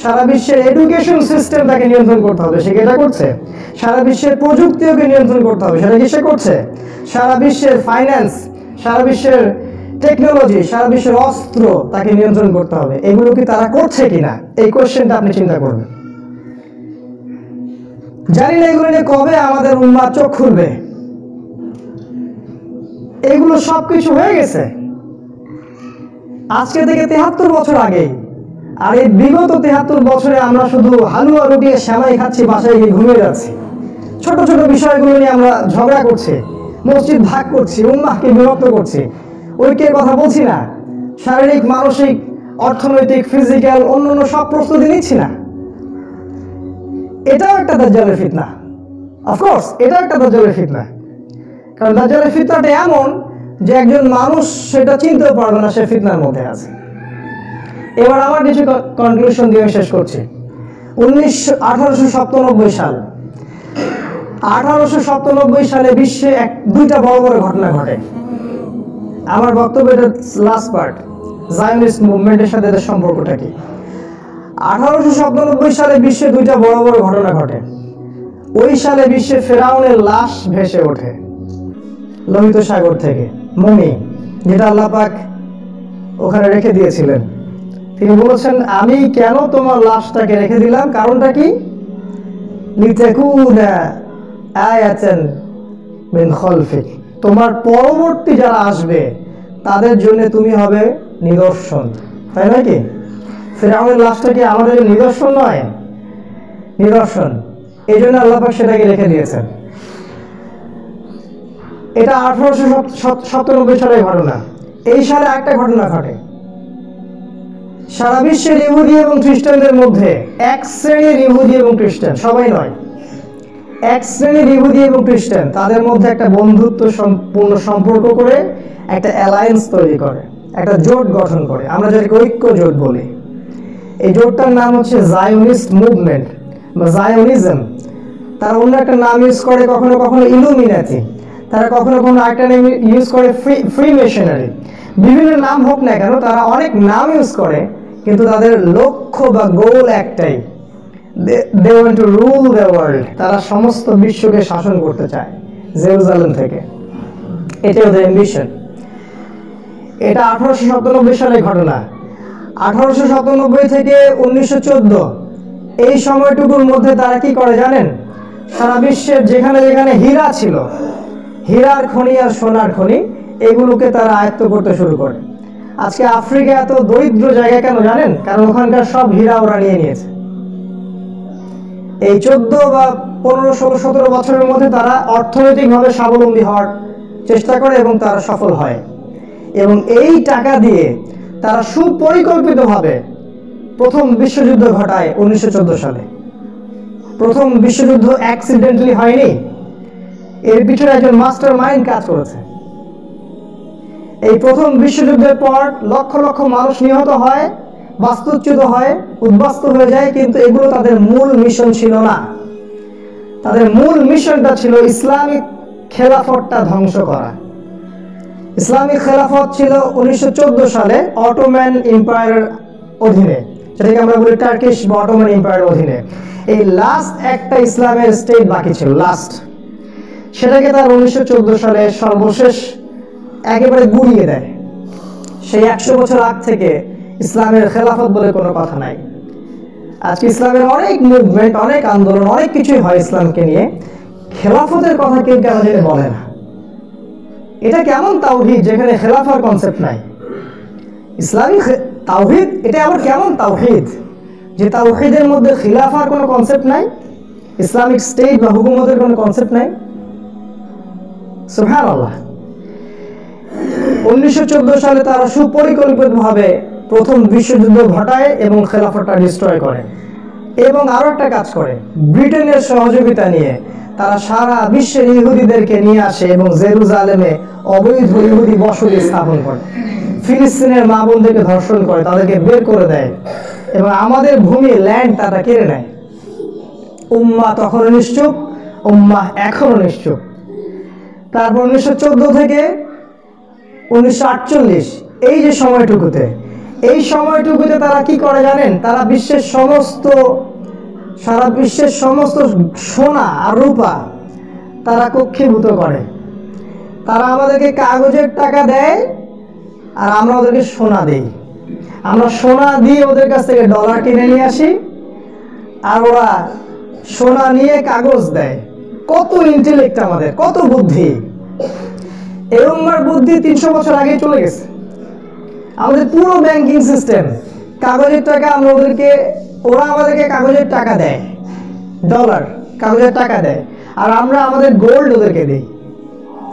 সারা বিশ্বের এডুকেশন সিস্টেম তাকে নিয়ন্ত্রণ করতে হবে। সে কি এটা করছে? সারা বিশ্বের প্রযুক্তিকে নিয়ন্ত্রণ করতে হবে। সেটা কি সে করছে? সারা বিশ্বের ফাইন্যান্স, সারা বিশ্বের টেকনোলজি, সারা বিশ্বের অস্ত্র তাকে নিয়ন্ত্রণ করতে হবে। এগুলো কি তারা করছে কিনা, এই কোশ্চেনটা আপনি চিন্তা করবেন। জানি না এগুলো নিয়ে কবে আমাদের উম্মাহ চোখ খুলবে। এগুলো সবকিছু হয়ে গেছে আজকে থেকে 73 বছর আগে। আর এই বিগত 73 বছরে আমরা শুধু হালুয়া, রুটি, সেমাই খাচ্ছি, বাসায় গিয়ে ঘুমিয়ে যাচ্ছি। ছোট ছোট বিষয়গুলো নিয়ে আমরা ঝগড়া করছি, মসজিদ ভাগ করছি, উম্মাহকে বিভক্ত করছি। ঐক্যের কথা বলছি না, শারীরিক, মানসিক, অর্থনৈতিক, ফিজিক্যাল, অন্যান্য সব প্রস্তুতি নিচ্ছি না। এটাও একটা দাজ্জালের ফিতনা। অফকোর্স এটাও একটা দাজ্জালের ফিতনা, কারণ দাজ্জালের ফিতনাটা এমন যে একজন মানুষ সেটা চিনতেও পারবে না সে ফিতনার মধ্যে আছে। এবার আমার কিছু কনক্লুশন দিয়ে শেষ করছি। 1897 সাল, 1897 সালে বিশ্বে দুইটা বড় বড় ঘটনা ঘটে। আমার বক্তব্য এটা লাস্ট পার্ট, জায়নিস্ট মুভমেন্টের সাথে এদের সম্পর্কটা কি। 1897 সালে বিশ্বে দুইটা বড় বড় ঘটনা ঘটে। ওই সালে বিশ্বে ফেরাউনের লাশ ভেসে ওঠে লোহিত সাগর থেকে, মমি, যেটা আল্লাহ পাক ওখানে রেখে দিয়েছিলেন। তিনি বলেছেন, আমি কেন তোমার লাশটাকে রেখে দিলাম, কারণটা কি? লিতাকুনা আয়াতান মিন খালফিক, তোমার পরবর্তী যারা আসবে তাদের জন্য তুমি হবে নিদর্শন। তাই নয় কি? ফেরাউনের লাশটা কি আমাদের নিদর্শন নয়? নিদর্শন। এই জন্য আল্লাহ পাক সেটাকে রেখে দিয়েছেন। এটা 1897 সালের ঘটনা। এই সালে একটা ঘটনা ঘটে। সারা বিশ্বের ইহুদি এবং খ্রিস্টানদের মধ্যে এক শ্রেণীর ইহুদি এবং খ্রিস্টান, সবাই নয়, এক শ্রেণীর ইহুদি এবং খ্রিস্টান তাদের মধ্যে একটা বন্ধুত্ব সম্পূর্ণ সম্পর্ক করে একটা অ্যালায়েন্স তৈরি করে, একটা জোট গঠন করে, আমরা যেটাকে ঐক্য জোট বলি। এই জোটটার নাম হচ্ছে জায়োনিস্ট মুভমেন্ট বা জায়োনিজম। তারা অন্য একটা নাম ইউজ করে, কখনো কখনো ইলুমিনাতি, তারা কখনো কখনো একটা নাম ইউজ করে ফ্রি মেশনারি। বিভিন্ন নাম হোক না কেন, তারা অনেক নাম ইউজ করে, কিন্তু তাদের লক্ষ্য বা গোল একটাই, they want to rule the world। তারা সমস্ত বিশ্বকে শাসন করতে চায় জেরুজালেম থেকে, এটা ওদের অ্যাম্বিশন। এটা 1897 সালের ঘটনা। 1897 থেকে 1914 এই সময়টুকুর মধ্যে তারা কি করে জানেন? সারা বিশ্বের যেখানে যেখানে হীরা ছিল, হীরার খনি আর সোনার খনি, এগুলোকে তারা আয়ত্ত করতে শুরু করে। আজকে আফ্রিকা এত দরিদ্র জায়গা কেন জানেন? কারণ ওখানকার সব হীরা ওরা নিয়ে নিয়েছে। এই 14 বা 15, 16, 17 বছরের মধ্যে তারা অর্থনৈতিকভাবে স্বাবলম্বী হওয়ার চেষ্টা করে এবং তারা সফল হয়। এবং এই টাকা দিয়ে তারা সুপরিকল্পিতভাবে প্রথম বিশ্বযুদ্ধ ঘটায় 1914 সালে। প্রথম বিশ্বযুদ্ধ অ্যাক্সিডেন্টালি হয়নি, এর পিছনে একজন মাস্টার মাইন্ড কাজ করেছে। এই প্রথম বিশ্বযুদ্ধের পর লক্ষ লক্ষ মানুষ নিহত হয়, বাস্তুচ্যুত হয়, উদ্বাস্তু হয়ে যায়, কিন্তু এগুলো তাদের মূল মিশন ছিল না। তাদের মূল মিশনটা ছিল ইসলামিক খেলাফতটা ধ্বংস করা। ইসলামিক খেলাফত ছিল 1914 সালে অটোম্যান এম্পায়ারের অধীনে, যেটাকে আমরা বলি টার্কিশ বা অটোম্যান এম্পায়ারের অধীনে। এই লাস্ট একটা ইসলামের স্টেট বাকি ছিল, লাস্ট, সেটাকে তার 1914 সালে সর্বশেষ একেবারে গুড়িয়ে দেয়। সেই 100 বছর আগ থেকে ইসলামের খেলাফত বলে কোনো কথা নাই। আজকে ইসলামের অনেক মুভমেন্ট, অনেক আন্দোলন, অনেক কিছুই হয় ইসলামকে নিয়ে, খেলাফতের কথা কেউ কেন যেন বলে না। এটা কেমন তাওহীদ যেখানে খেলাফার কনসেপ্ট নাই? ইসলামিক তাওহীদ এটা আবার কেমন তাওহীদ যে তাওহীদের মধ্যে খিলাফার কোনো কনসেপ্ট নাই, ইসলামিক স্টেট বা হুকুমতের কোনো কনসেপ্ট নাই? সুবহানাল্লাহ। 1914 সালে তারা সুপরিকল্পিতভাবে প্রথম বিশ্বযুদ্ধ ঘটায় এবং খেলাফতটা ডিস্ট্রয় করে। এবং আরো একটা কাজ করে, ব্রিটেনের সহযোগিতা নিয়ে তারা সারা বিশ্বের ইহুদিদেরকে নিয়ে আসে এবং জেরুজালেমে অবৈধ ইহুদি বসতি স্থাপন করে। ফিলিস্তিনের মা বোনদেরকে ধর্ষণ করে, তাদেরকে বের করে দেয় এবং আমাদের ভূমি, ল্যান্ড তারা কেড়ে নেয়। উম্মাহ তখনও নিশ্চুপ, উম্মাহ এখনো নিশ্চুপ। তারপর 1914 থেকে 1948 এই যে সময়টুকুতে, এই সময়টুকুতে তারা কি করে জানেন? তারা সারা বিশ্বের সমস্ত সোনা আর রূপা তারা কক্ষীভূত করে। তারা আমাদেরকে কাগজের টাকা দেয় আর আমরা ওদেরকে সোনা দেই। আমরা সোনা দিয়ে ওদের কাছ থেকে ডলার কিনে নিয়ে আসি আর ওরা সোনা নিয়ে কাগজ দেয়। কত ইন্টেলেক্ট আমাদের, কত বুদ্ধি! এই উম্মার বুদ্ধি 300 বছর আগে চলে গেছে। আমাদের পুরো ব্যাংকিং সিস্টেম, কাগজের টাকা আমরা ওদেরকে, ওরা আমাদেরকে কাগজের টাকা দেয়, ডলার কাগজের টাকা দেয়, আর আমরা আমাদের গোল্ড ওদেরকে দিই।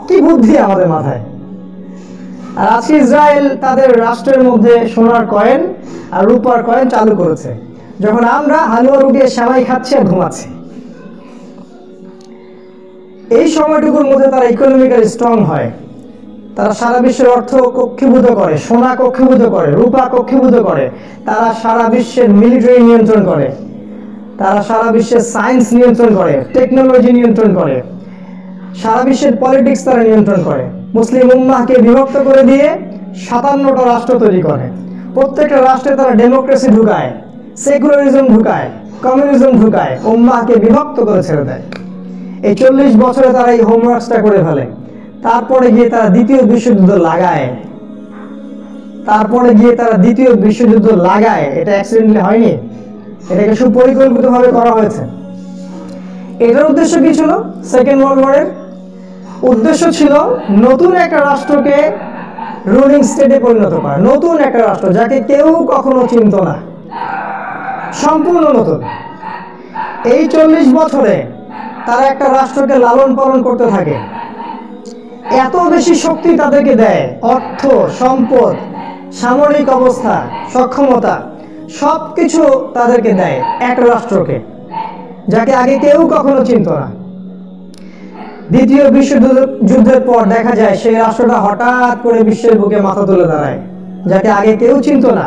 কি বুদ্ধি আমাদের মাথায়! আর আজকে ইসরায়েল তাদের রাষ্ট্রের মধ্যে সোনার কয়েন আর রূপার কয়েন চালু করেছে, যখন আমরা হালুয়া রুটি সেমাই খাচ্ছি আর ঘুমাচ্ছি। এই সময়টুকুর মধ্যে তারা ইকোনমিক্যালি স্ট্রং হয়। তারা সারা বিশ্বের অর্থ কক্ষীভূত করে, সোনা কক্ষীভূত করে, রূপা কক্ষীভূত করে। তারা সারা বিশ্বের মিলিটারি নিয়ন্ত্রণ করে, তারা সারা বিশ্বের সায়েন্স নিয়ন্ত্রণ করে, টেকনোলজি নিয়ন্ত্রণ করে, সারা বিশ্বের পলিটিক্স তারা নিয়ন্ত্রণ করে। মুসলিম উম্মাহকে বিভক্ত করে দিয়ে 57টা রাষ্ট্র তৈরি করে। প্রত্যেকটা রাষ্ট্রে তারা ডেমোক্রেসি ঢুকায়, সেকুলারিজম ঢুকায়, কমিউনিজম ঢুকায়, উম্মাহকে বিভক্ত করে ছেড়ে দেয়। এই 40 বছরে তারা এই হোমওয়ার্কসটা করে ফেলে। তারপরে গিয়ে তারা দ্বিতীয় বিশ্বযুদ্ধ লাগায়। এটা অ্যাক্সিডেন্টালি হয়নি, এটাকে সুপরিকল্পিতভাবে করা হয়েছে। এটার উদ্দেশ্য কি ছিল? সেকেন্ড ওয়ার্ল্ড ওয়ারের উদ্দেশ্য ছিল নতুন একটা রাষ্ট্রকে রুলিং স্টেটে পরিণত করা, নতুন একটা রাষ্ট্র যাকে কেউ কখনো চিনত না, সম্পূর্ণ নতুন। এই 40 বছরে তারা একটা রাষ্ট্রকে লালন পালন করতে থাকে, এত বেশি শক্তি তাদেরকে দেয়, অর্থ, সম্পদ, সামরিক অবস্থা, সক্ষমতা, সবকিছু তাদেরকে দেয় একটা রাষ্ট্রকে, যাকে আগে কেউ কখনো চিনত না। দ্বিতীয় বিশ্বযুদ্ধের পর দেখা যায় সেই রাষ্ট্রটা হঠাৎ করে বিশ্বের বুকে মাথা তুলে দাঁড়ায়, যাকে আগে কেউ চিনত না।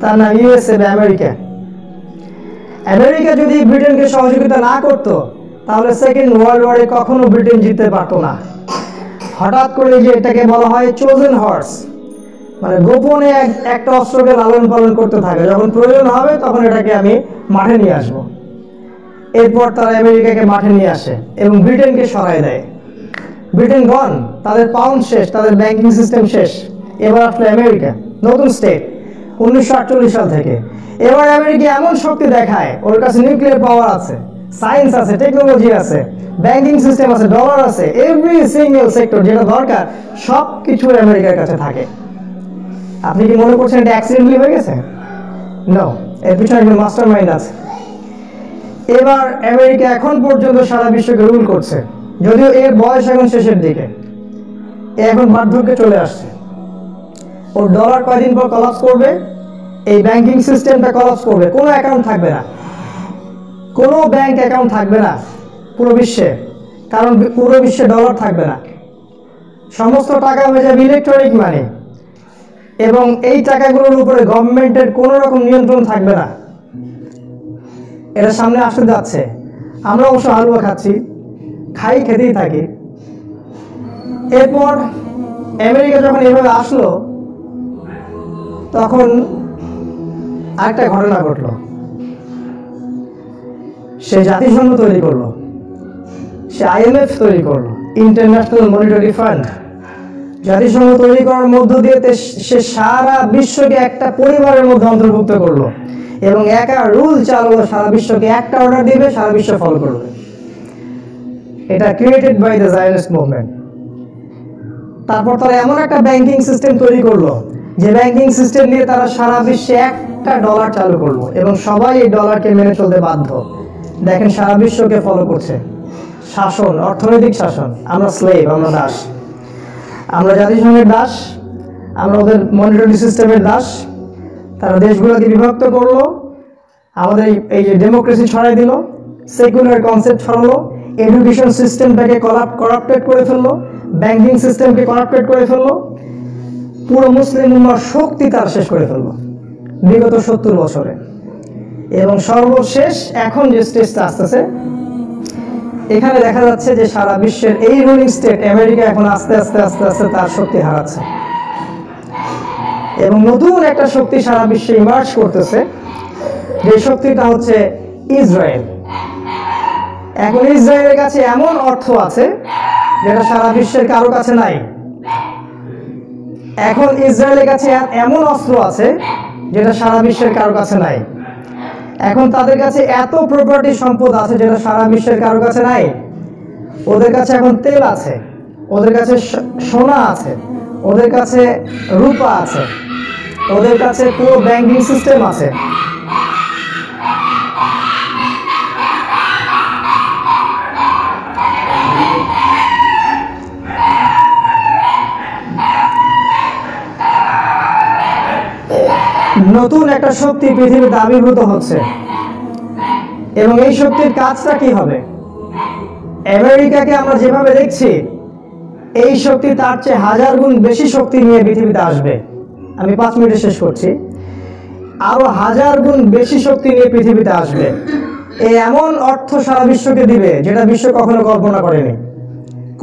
তার নাম ইউএসএ বা আমেরিকা। আমেরিকা যদি ব্রিটেনকে সহযোগিতা না করত, তাহলে সেকেন্ড ওয়ার্ল্ড ওয়ারে কখনো ব্রিটেন জিততে পারতো না। হঠাৎ করে যে এটাকে বলা হয় চোজেন হর্স, মানে গোপনে একটা অস্ত্রকে লালন পালন করতে থাকে, যখন প্রয়োজন হবে তখন এটাকে আমি মাঠে নিয়ে আসব। এরপর তারা আমেরিকাকে মাঠে নিয়ে আসে এবং ব্রিটেনকে সরায় দেয়। ব্রিটেন গন, তাদের পাউন্ড শেষ, তাদের ব্যাংকিং সিস্টেম শেষ। এবার আসলে আমেরিকা, নতুন স্টেট 1948 সাল থেকে। এবার আমেরিকা এমন শক্তি দেখায়, ওর কাছে নিউক্লিয়ার পাওয়ার আছে, সায়েন্স আছে, টেকনোলজি আছে, ব্যাংকিং সিস্টেম আছে, ডলার আছে, এভরি সিঙ্গেল সেক্টর যেটা দরকার সব কিছু আমেরিকার কাছে থাকে। আপনি কি মনে করছেন এটা অ্যাক্সিডেন্টালি হয়ে গেছে? নো, এর পিছনে একজন মাস্টার মাইন্ড আছে। এবার আমেরিকা এখন পর্যন্ত সারা বিশ্বকে রুল করছে, যদিও এর বয়স এখন শেষের দিকে, এখন বার্ধক্যে চলে আসছে। ওর ডলার কয়দিন পর কলাপস করবে, এই ব্যাংকিং সিস্টেমটা কলাপস করবে, কোনো অ্যাকাউন্ট থাকবে না, কোনো ব্যাংক অ্যাকাউন্ট থাকবে না পুরো বিশ্বে, কারণ পুরো বিশ্বে ডলার থাকবে না, সমস্ত টাকা হয়ে যাবে ইলেকট্রনিক মানি, এবং এই টাকাগুলোর উপরে গভর্নমেন্টের কোনো রকম নিয়ন্ত্রণ থাকবে না। এটা সামনে আসতে যাচ্ছে। আমরা অবশ্য হালুয়া খাচ্ছি, খেতেই থাকি। এরপর আমেরিকা যখন এভাবে আসলো, তখন আরেকটা ঘটনা ঘটলো। সে জাতিসংঘ তৈরি করলো, সে IMF তৈরি করলো, ইন্টারন্যাশনাল মনিটারি ফান্ড। জাতিসংঘ তৈরি করার মধ্য দিয়ে সে সারা বিশ্বকে একটা পরিবারের মধ্যে অন্তর্ভুক্ত করলো এবং একা রুল চালালো, সারা বিশ্বকে একটা অর্ডার দিবে, সারা বিশ্ব ফলো করবে। এটা created by the zionist movement. তারপর তারা এমন একটা ব্যাংকিং সিস্টেম তৈরি করলো, যে ব্যাংকিং সিস্টেম দিয়ে তারা সারা বিশ্বে একটা ডলার চালু করলো এবং সবাই এই ডলারকে মেনে চলতে বাধ্য। দেখেন সারা বিশ্বকে ফলো করছে। শাসন, অর্থনৈতিক শাসন, আমরা স্লেভ, আমরা দাস, আমরা জাতিসংঘের দাস, আমরা ওদের মনিটারি সিস্টেমের দাস। তারা দেশগুলোকে বিভক্ত করলো, আমাদের এই যে ডেমোক্রেসি ছড়াই দিল, সেকুলার কনসেপ্ট ছড়ালো, এডুকেশন সিস্টেমটাকে করাপ্টেড করে ফেললো, ব্যাংকিং সিস্টেমকে করাপ্টেড করে ফেললো, পুরো মুসলিম উম্মার শক্তি তার শেষ করে ফেললো বিগত 70 বছরে। এবং সর্বশেষ এখন যে স্টেজটা আসতেছে, এখানে দেখা যাচ্ছে যে সারা বিশ্বের এই রুলিং স্টেট আমেরিকা এখন আস্তে আস্তে আস্তে আস্তে তার শক্তি হারাচ্ছে এবং নতুন একটা শক্তি সারা বিশ্বে ইমার্জ করতেছে, যে শক্তিটা হচ্ছে ইসরায়েল। এখন ইসরায়েলের কাছে এমন অর্থ আছে যেটা সারা বিশ্বের কারো কাছে নাই। এখন ইসরায়েলের কাছে এমন অস্ত্র আছে যেটা সারা বিশ্বের কারো কাছে নাই। এখন তাদের কাছে এত প্রপার্টি সম্পদ আছে যেটা সারা বিশ্বের কারো কাছে নাই। ওদের কাছে এখন তেল আছে, ওদের কাছে সোনা আছে, ওদের কাছে রূপা আছে, ওদের কাছে পুরো ব্যাংকিং সিস্টেম আছে। নতুন একটা শক্তি পৃথিবীতে আবির্ভূত হচ্ছে এবং এই শক্তির কাজটা কি হবে? আমেরিকাকে আমরা যেভাবে দেখছি, এই শক্তি তার চেয়ে 1000 গুণ বেশি শক্তি নিয়ে পৃথিবীতে আসবে। আমি 5 মিনিটে শেষ করছি। আরো 1000 গুণ বেশি শক্তি নিয়ে পৃথিবীতে আসবে। এই এমন অর্থ সারা বিশ্বকে দিবে যেটা বিশ্ব কখনো কল্পনা করেনি।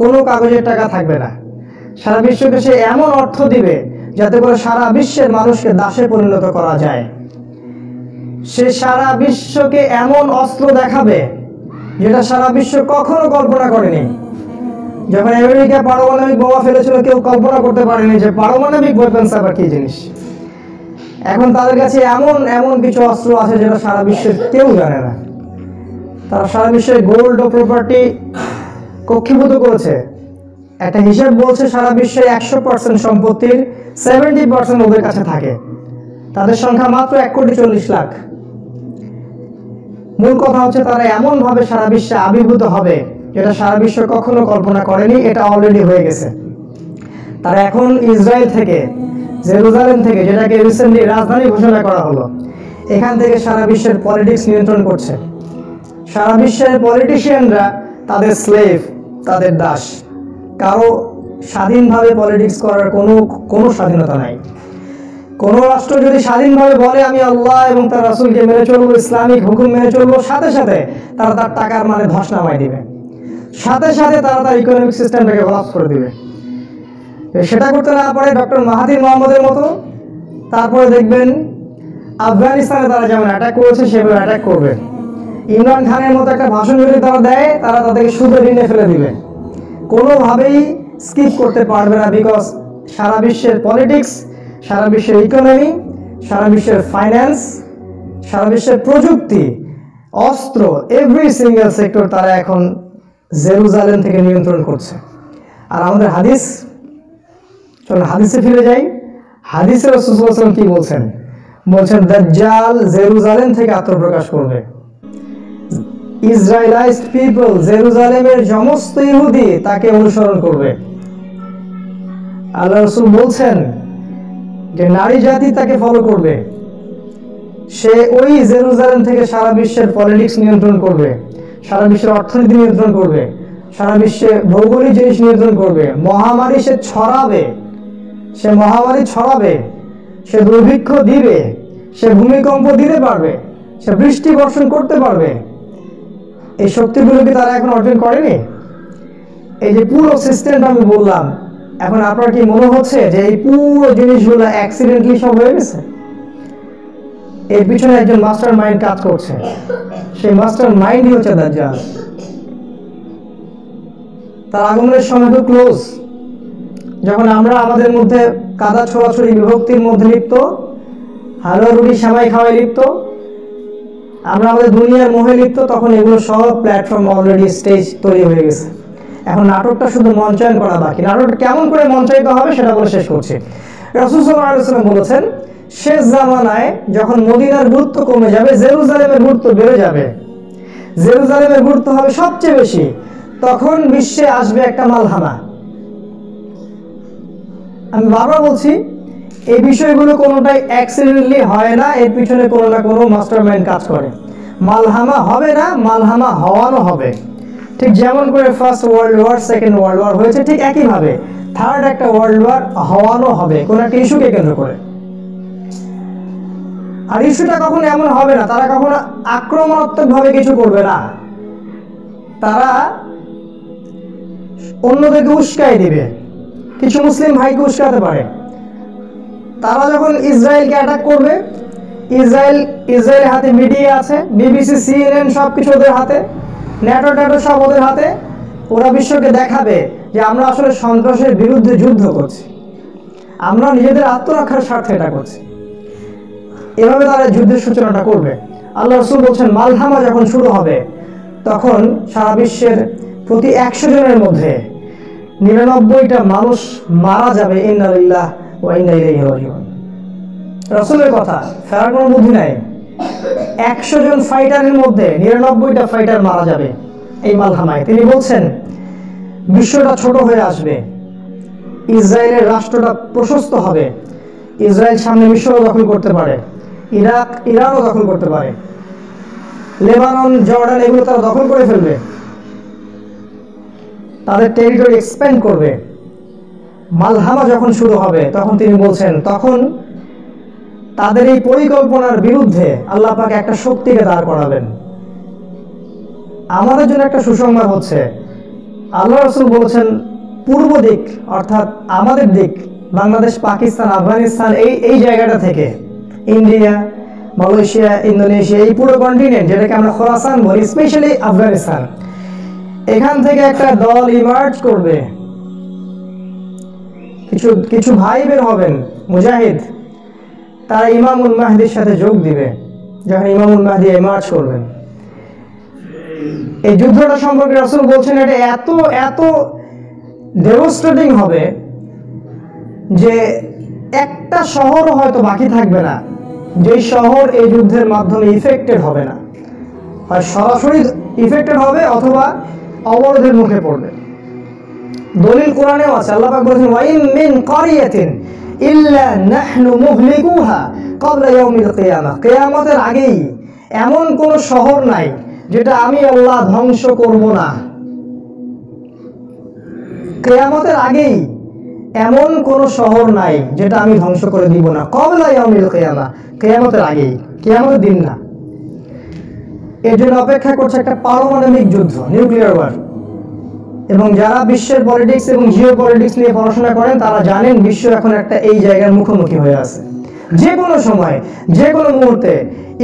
কোনো কাগজের টাকা থাকবে না। সারা বিশ্বকে সে এমন অর্থ দিবে যাতে করে সারা বিশ্বের মানুষকে দাসে পরিণত করা যায়। সে সারা বিশ্বকে এমন অস্ত্র দেখাবে যেটা সারা বিশ্ব কখনো কল্পনা করেনি। যখন আমেরিকা পারমাণবিক বোমা ফেলেছিল, কেউ কল্পনা করতে পারেনি যে পারমাণবিক ওয়েপন্স আবার কি জিনিস। এখন তাদের কাছে এমন এমন কিছু অস্ত্র আছে যেটা সারা বিশ্বের কেউ জানে না। তারা সারা বিশ্বের গোল্ড ও প্রপার্টি কক্ষীভূত করেছে। একটা হিসাব বলছে সারা বিশ্বের 100% সম্পত্তির 70% ওদের কাছে থাকে। তাদের সংখ্যা মাত্র 1,40,00,000। মূল কথা হচ্ছে তারা এমন ভাবে সারা বিশ্বে আবির্ভূত হবে যেটা সারা বিশ্ব কখনো কল্পনা করেনি। এটা অলরেডি হয়ে গেছে। তারা এখন ইসরায়েল থেকে, জেরুজালেম থেকে, যেটাকে রিসেন্টলি রাজধানী ঘোষণা করা হলো, এখান থেকে সারা বিশ্বের পলিটিক্স নিয়ন্ত্রণ করছে। সারা বিশ্বের পলিটিশিয়ানরা তাদের স্লেভ, তাদের দাস। কারো স্বাধীনভাবে পলিটিক্স করার কোনো স্বাধীনতা নাই। কোনো রাষ্ট্র যদি স্বাধীনভাবে বলে আমি আল্লাহ এবং তার রাসূলকে মেনে চলবো, ইসলামিক হুকুম মেনে চলবো, সাথে সাথে তারা তার টাকার মানে ধস নামায় দিবে, সাথে সাথে তারা তার ইকোনমিক সিস্টেমটাকে কোলাপস করে দিবে। সেটা করতে না পারে ডক্টর মাহাথির মোহাম্মদের মতো, তারপরে দেখবেন আফগানিস্তানে তারা যেমন অ্যাটাক করেছে সেভাবে অ্যাটাক করবে। ইমরান খানের মতো একটা ভাষণ যদি তারা দেয়, তারা তাদেরকে সুদে ঋণে ফেলে দিবে, কোনোভাবেই স্কিপ করতে পারবে না। বিকজ সারা বিশ্বের পলিটিক্স, সারা বিশ্বের ইকোনমি, সারা বিশ্বের ফাইন্যান্স, সারা বিশ্বের প্রযুক্তি, অস্ত্র, এভরি সিঙ্গেল সেক্টর তারা এখন জেরুজালেম থেকে নিয়ন্ত্রণ করছে। আর আমাদের হাদিস, চলুন হাদিসে ফিরে যাই। হাদিসে রাসূল সাল্লাল্লাহু আলাইহি ওয়াসাল্লাম কি বলছেন? বলছেন দাজ্জাল জেরুজালেম থেকে আত্মপ্রকাশ করবে। ইসরায়েলাইজড পিপল, জেরুজালেমের সমস্ত ইহুদি তাকে অনুসরণ করবে। আল্লাহ রাসূল বলছেন যে নারী জাতি তাকে ফলো করবে। সে ওই জেরুজালেম থেকে সারা বিশ্বের পলিটিক্স নিয়ন্ত্রণ করবে, সারা বিশ্বের অর্থনীতি নিয়ন্ত্রণ করবে, সারা বিশ্বে ভৌগোলিক জিনিস নিয়ন্ত্রণ করবে। মহামারী সে ছড়াবে, সে মহামারী ছড়াবে, সে দুর্ভিক্ষ দিবে, সে ভূমিকম্প দিতে পারবে, সে বৃষ্টি বর্ষণ করতে পারবে। এই শক্তিগুলো কি তারা এখন অর্জন করেনি? এই যে পুরো সিস্টেমটা আমি বললাম, এখন আপনার কি মনে হচ্ছে যে এই পুরো জিনিসগুলো অ্যাক্সিডেন্টলি সব হয়ে গেছে? এর পিছনে একজন মাস্টার মাইন্ড কাজ করছে। সেই মাস্টার মাইন্ডই হচ্ছে দাজ্জাল। তার আগমনের সময় খুব ক্লোজ। যখন আমরা আমাদের মধ্যে কাদা ছোড়াছড়ি বিভক্তির মধ্যে লিপ্ত, হালুয়া রুটি সেমাই খাওয়ায় লিপ্ত, আমরা আমাদের দুনিয়ার মোহে লিপ্ত, তখন এগুলো সব প্ল্যাটফর্ম অলরেডি স্টেজ তৈরি হয়ে গেছে। এখন নাটকটা শুধু মঞ্চায়ন করা বাকি। নাটকটা কেমন করে মঞ্চায়িত হবে সেটা বলে শেষ করছি। রাসূল সাল্লাল্লাহু আলাইহি ওয়াসাল্লাম বলেছেন, শেষ জামানায় যখন মদিনার গুরুত্ব কমে যাবে, জেরুজালেমের গুরুত্ব বেড়ে যাবে, জেরুজালেমের গুরুত্ব হবে সবচেয়ে বেশি, তখন বিশ্বে আসবে একটা মালহামা। আমি বারবার বলছি, এই বিষয়গুলো কোনোটাই অ্যাক্সিডেন্টলি হয় না, এর পিছনে কোনো না কোনো মাস্টারমাইন্ড কাজ করে। মালহামা হবে না, মালহামা হওয়ানো হবে। ঠিক যেমন করে first world war, second world war হয়েছে, ঠিক একইভাবে থার্ড একটা ওয়ার্ল্ড ওয়ার হওয়ানো হবে কোনো একটা ইস্যুকে কেন্দ্র করে। আর ইস্যুটা কখনো এমন হবে না, তারা কখনো আক্রমণাত্মক ভাবে কিছু করবে না, তারা অন্যদেরকে উস্কাই দিবে। কিছু মুসলিম ভাইকে উস্কাতে পারে। তারা যখন ইসরায়েলকে অ্যাটাক করবে, ইসরায়েলের হাতে মিডিয়া আছে, বিবিসি, সিএনএন সবকিছু ওদের হাতে, ন্যাটো সব ওদের হাতে। ওরা বিশ্বকে দেখাবে যে আমরা আসলে সন্ত্রাসের বিরুদ্ধে যুদ্ধ করছি, আমরা নিজেদের আত্মরক্ষার স্বার্থে এটা করছি। এভাবে তারা যুদ্ধের সূচনাটা করবে। আল্লাহ রাসূল বলছেন, মালহামা যখন শুরু হবে, তখন সারা বিশ্বের প্রতি 100 জনের মধ্যে 99টা মানুষ মারা যাবে। ইন্না লিল্লাহি ওয়া ইন্না ইলাইহি রাজিউন। রাসূলের কথা, ফেরার কোনো বুদ্ধি নাই। 100 জন ফাইটারের মধ্যে 99টা ফাইটার মারা যাবে এই মালহামায়। তিনি বলছেন, বিশ্বটা ছোট হয়ে আসবে, ইসরায়েলের রাষ্ট্রটা প্রশস্ত হবে, ইসরায়েল সামনে মিশরও দখল করতে পারে, ইরাক, ইরানও দখল করতে পারে, লেবানন, জর্ডান, এগুলো তারা দখল করে ফেলবে, তাদের টেরিটরি এক্সপ্যান্ড করবে। মালহামা যখন শুরু হবে, তখন তিনি বলছেন, তখন তাদের এই পরিকল্পনার বিরুদ্ধে আল্লাহ পাক একটা শক্তিকে দাঁড় করাবেন। আমাদের জন্য একটা সুসংবাদ হচ্ছে, আল্লাহ রাসূল বলেছেন, পূর্ব দিক অর্থাৎ আমাদের দিক, বাংলাদেশ, পাকিস্তান, আফগানিস্তান, এই জায়গাটা থেকে, ইন্ডিয়া, মালয়েশিয়া, ইন্দোনেশিয়া, এই পুরো কন্টিনেন্ট যেটাকে আমরা খোরাসান বলি, স্পেশালি আফগানিস্তান, এখান থেকে একটা দল ইমার্জ করবে। কিছু কিছু ভাই বের হবেন মুজাহিদ, তারা ইমামুল মাহদির সাথে যোগ দিবে যখন ইমামুল মাহদি ইমার্জ করবেন। এই যুদ্ধটা সম্পর্কে রাসূল বলছেন এটা এত এত ডেভাস্টেটিং হবে যে একটা শহরও হয়তো বাকি থাকবে না যেই শহর এই যুদ্ধের মাধ্যমে ইফেক্টেড হবে না। হয় সরাসরি ইফেক্টেড হবে অথবা অবরোধের মুখে পড়বে। দলিল কোরআনেও আছে, আল্লাহ পাক বলেছেন ওয়াইন মিন ক্বরিয়াতিন ইল্লা নাহনু মুহলিকুহা ক্বাবলা ইয়াউমিল কিয়ামাহ, কিয়ামতের আগেই এমন কোন শহর নাই যেটা আমি আল্লাহ ধ্বংস করব না। কিয়ামতের আগেই এমন কোন শহর নাই যেটা আমি ধ্বংস করে দিব না। ক্বাবলা ইয়াউমিল কিয়ামাহ, কিয়ামতের আগেই, কিয়ামতের দিন না। এর জন্য অপেক্ষা করছে একটা পারমাণবিক যুদ্ধ, নিউক্লিয়ার ওয়ার। এবং যারা বিশ্বের পলিটিক্স এবং জিও পলিটিক্স নিয়ে পড়াশোনা করেন তারা জানেন বিশ্ব এখন একটা এই জায়গার মুখোমুখি হয়ে আছে। যে কোনো সময়, যে কোনো মুহূর্তে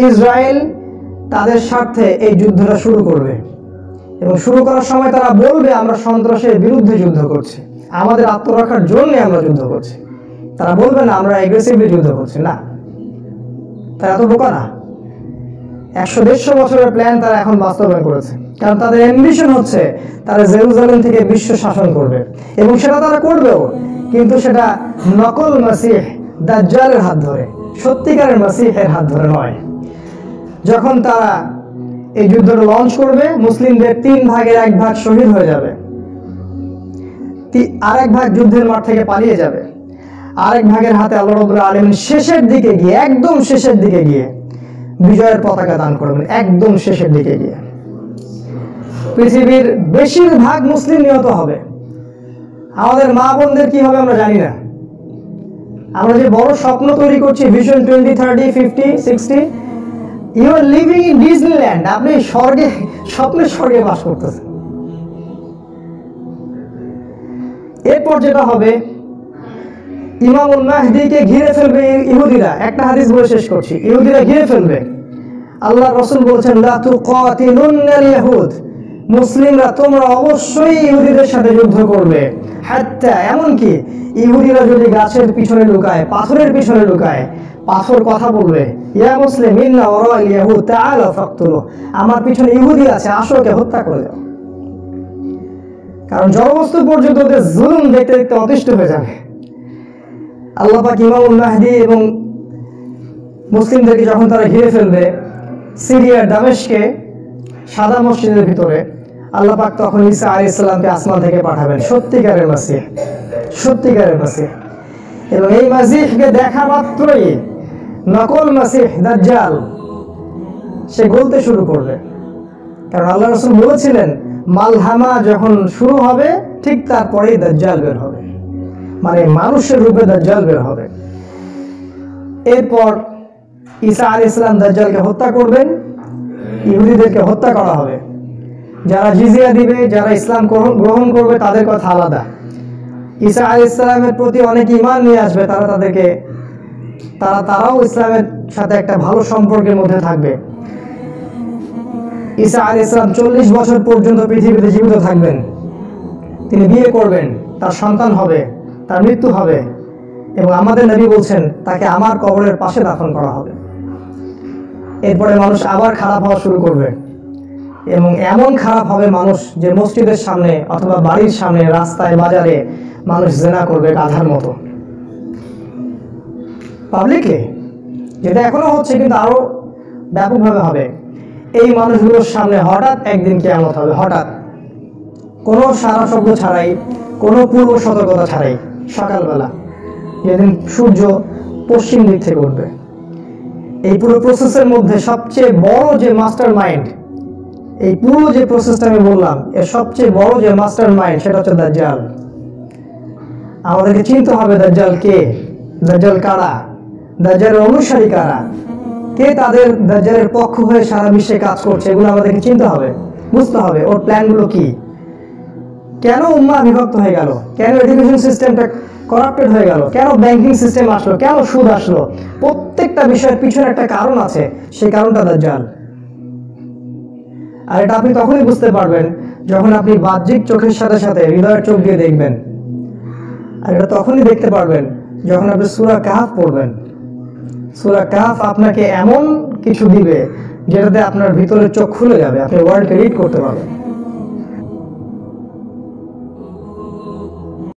ইসরায়েল তাদের স্বার্থে এই যুদ্ধটা শুরু করবে এবং শুরু করার সময় তারা বলবে আমরা সন্ত্রাসের বিরুদ্ধে যুদ্ধ করছি, আমাদের আত্মরক্ষার জন্য আমরা যুদ্ধ করছি। তারা বলবে না আমরা অ্যাগ্রেসিভলি যুদ্ধ করছি, না, তারা এত বোকা না। 100-150 বছরের প্ল্যান তারা এখন বাস্তবায়ন করেছে, কারণ তাদের অ্যাম্বিশন হচ্ছে তারা জেরুজালেম থেকে বিশ্ব শাসন করবে এবং সেটা তারা করবেও, কিন্তু সেটা নকল মাসিহ দাজ্জালের হাত ধরে, সত্যিকারের মাসিহের হাত ধরে নয়। যখন তারা এই যুদ্ধটা লঞ্চ করবে, মুসলিমদের 3 ভাগের 1 ভাগ শহীদ হয়ে যাবে, আরেক ভাগ যুদ্ধের মাঠ থেকে পালিয়ে যাবে, আরেক ভাগের হাতে আল্লাহ রাব্বুল আলামিন শেষের দিকে গিয়ে, একদম শেষের দিকে গিয়ে বিজয়ের পতাকা দান করবেন। একদম শেষের দিকে গিয়ে পৃথিবীর বেশিরভাগ মুসলিম নিহত হবে। আমাদের মা বোনদের কি হবে আমরা জানি না। আমরা যে বড় স্বপ্ন তৈরি করছি, vision 20, 30, 50, 60, you are living in Disneyland. আপনি স্বর্গে, স্বপ্নের স্বর্গে বাস করতেছেন। এরপর যেটা হবে, ইমামুল মাহদিকে ঘিরে ফেলবে ইহুদিরা। একটা হাদিস বলে শেষ করছি, ইহুদিরা ঘিরে ফেলবে। আল্লাহ রাসূল বলেছেন লা তুকাতিলুন্নাল ইয়াহুদ, মুসলিমরা তোমরা অবশ্যই ইহুদিদের সাথে যুদ্ধ করবে। হাত্তা, এমনকি ইহুদিরা যদি গাছের পিছনে লুকায়, পাথরের পিছনে লুকায়, পাথর কথা বলবে, ইয়া মুসলিম ইন্না ওয়ারাল ইয়াহুদ তাআলা ফাকতুলু, আমার পিছনে ইহুদি আছে, আসো ওকে হত্যা করে দাও। কারণ জড়বস্তু পর্যন্ত ওদের জুলুম দেখতে দেখতে অতিষ্ঠ হয়ে যাবে। আল্লাহ পাক ইমামুল মাহদি এবং মুসলিমদেরকে যখন তারা ঘিরে ফেলবে সিরিয়ার দামেশকে, সাদা মসজিদের ভিতরে, আল্লাহ পাক তখন ঈসা আলাইহিস সালামকে আসমান থেকে পাঠাবেন, সত্যিকারের মাসিহ, সত্যিকারের মাসিহ। এবং এই মাসিহকে দেখা মাত্রই নকল মাসিহ দাজ্জাল সে গলতে শুরু করবে। কারণ আল্লাহ রাসূল বলেছিলেন মালহামা যখন শুরু হবে ঠিক তারপরেই দাজ্জাল বের হবে, মানে মানুষের রূপে দাজ্জাল বের হবে। এরপর ঈসা আলাইহিস সালাম দাজ্জালকে হত্যা করবেন, ইহুদিদেরকে হত্যা করা হবে। যারা জিজিয়া দিবে, যারা ইসলাম গ্রহণ করবে তাদের কথা আলাদা। ঈসা আলাইহিস সালামের প্রতি অনেক ঈমান নিয়ে আসবে, তারাও ইসলামের সাথে একটা ভালো সম্পর্কের মধ্যে থাকবে। ঈসা আলাইহিস সালাম 40 বছর পর্যন্ত পৃথিবীতে জীবিত থাকবেন। তিনি বিয়ে করবেন, তার সন্তান হবে, তার মৃত্যু হবে এবং আমাদের নবী বলছেন তাকে আমার কবরের পাশে দাফন করা হবে। এরপরে মানুষ আবার খারাপ হওয়া শুরু করবে এবং এমন খারাপ হবে মানুষ যে মসজিদের সামনে অথবা বাড়ির সামনে, রাস্তায়, বাজারে মানুষ জিনা করবে গাধার মতো পাবলিকলি, যেটা এখনো হচ্ছে কিন্তু আরো ব্যাপকভাবে হবে। এই মানুষগুলোর সামনে হঠাৎ একদিন কিয়ামত হবে, হঠাৎ, কোনো সারা শব্দ ছাড়াই, কোনো পূর্ব সতর্কতা ছাড়াই, সকালবেলা যেদিন সূর্য পশ্চিম দিক থেকে উঠবে। এই পুরো প্রসেসের মধ্যে সবচেয়ে বড় যে মাস্টার মাইন্ড, এই পুরো যে প্রসেসটা আমি বললাম, এর সবচেয়ে বড় যে মাস্টার মাইন্ড সেটা হচ্ছে দাজ্জাল। আমাদেরকে চিনতে হবে দাজ্জাল কে, দাজ্জাল কারা, দাজ্জালের অনুসারী কারা, কে তাদের দাজ্জালের পক্ষ হয়ে সারা বিশ্বে কাজ করছে, এগুলো আমাদেরকে চিনতে হবে, বুঝতে হবে ওর প্ল্যানগুলো কি। কেন উম্মাহ বিভক্ত হয়ে গেল, কেন এডুকেশন সিস্টেমটা করাপ্টেড হয়ে গেল, কেন ব্যাংকিং সিস্টেম আসলো, কেন সুদ আসলো, প্রত্যেকটা বিষয়ের পিছনে একটা কারণ আছে, সেই কারণটা দাজ্জাল। আর এটা আপনি তখনই বুঝতে পারবেন যখন আপনি বাহ্যিক চোখের সাথে সাথে হৃদয়ের চোখ দিয়ে দেখবেন। আর এটা তখনই দেখতে পারবেন যখন আপনি সূরা কাহফ পড়বেন। সূরা কাহফ আপনাকে এমন কিছু দিবে যেটাতে আপনার ভিতরের চোখ খুলে যাবে, আপনি ওয়ার্ল্ডকে রিড করতে পারবেন।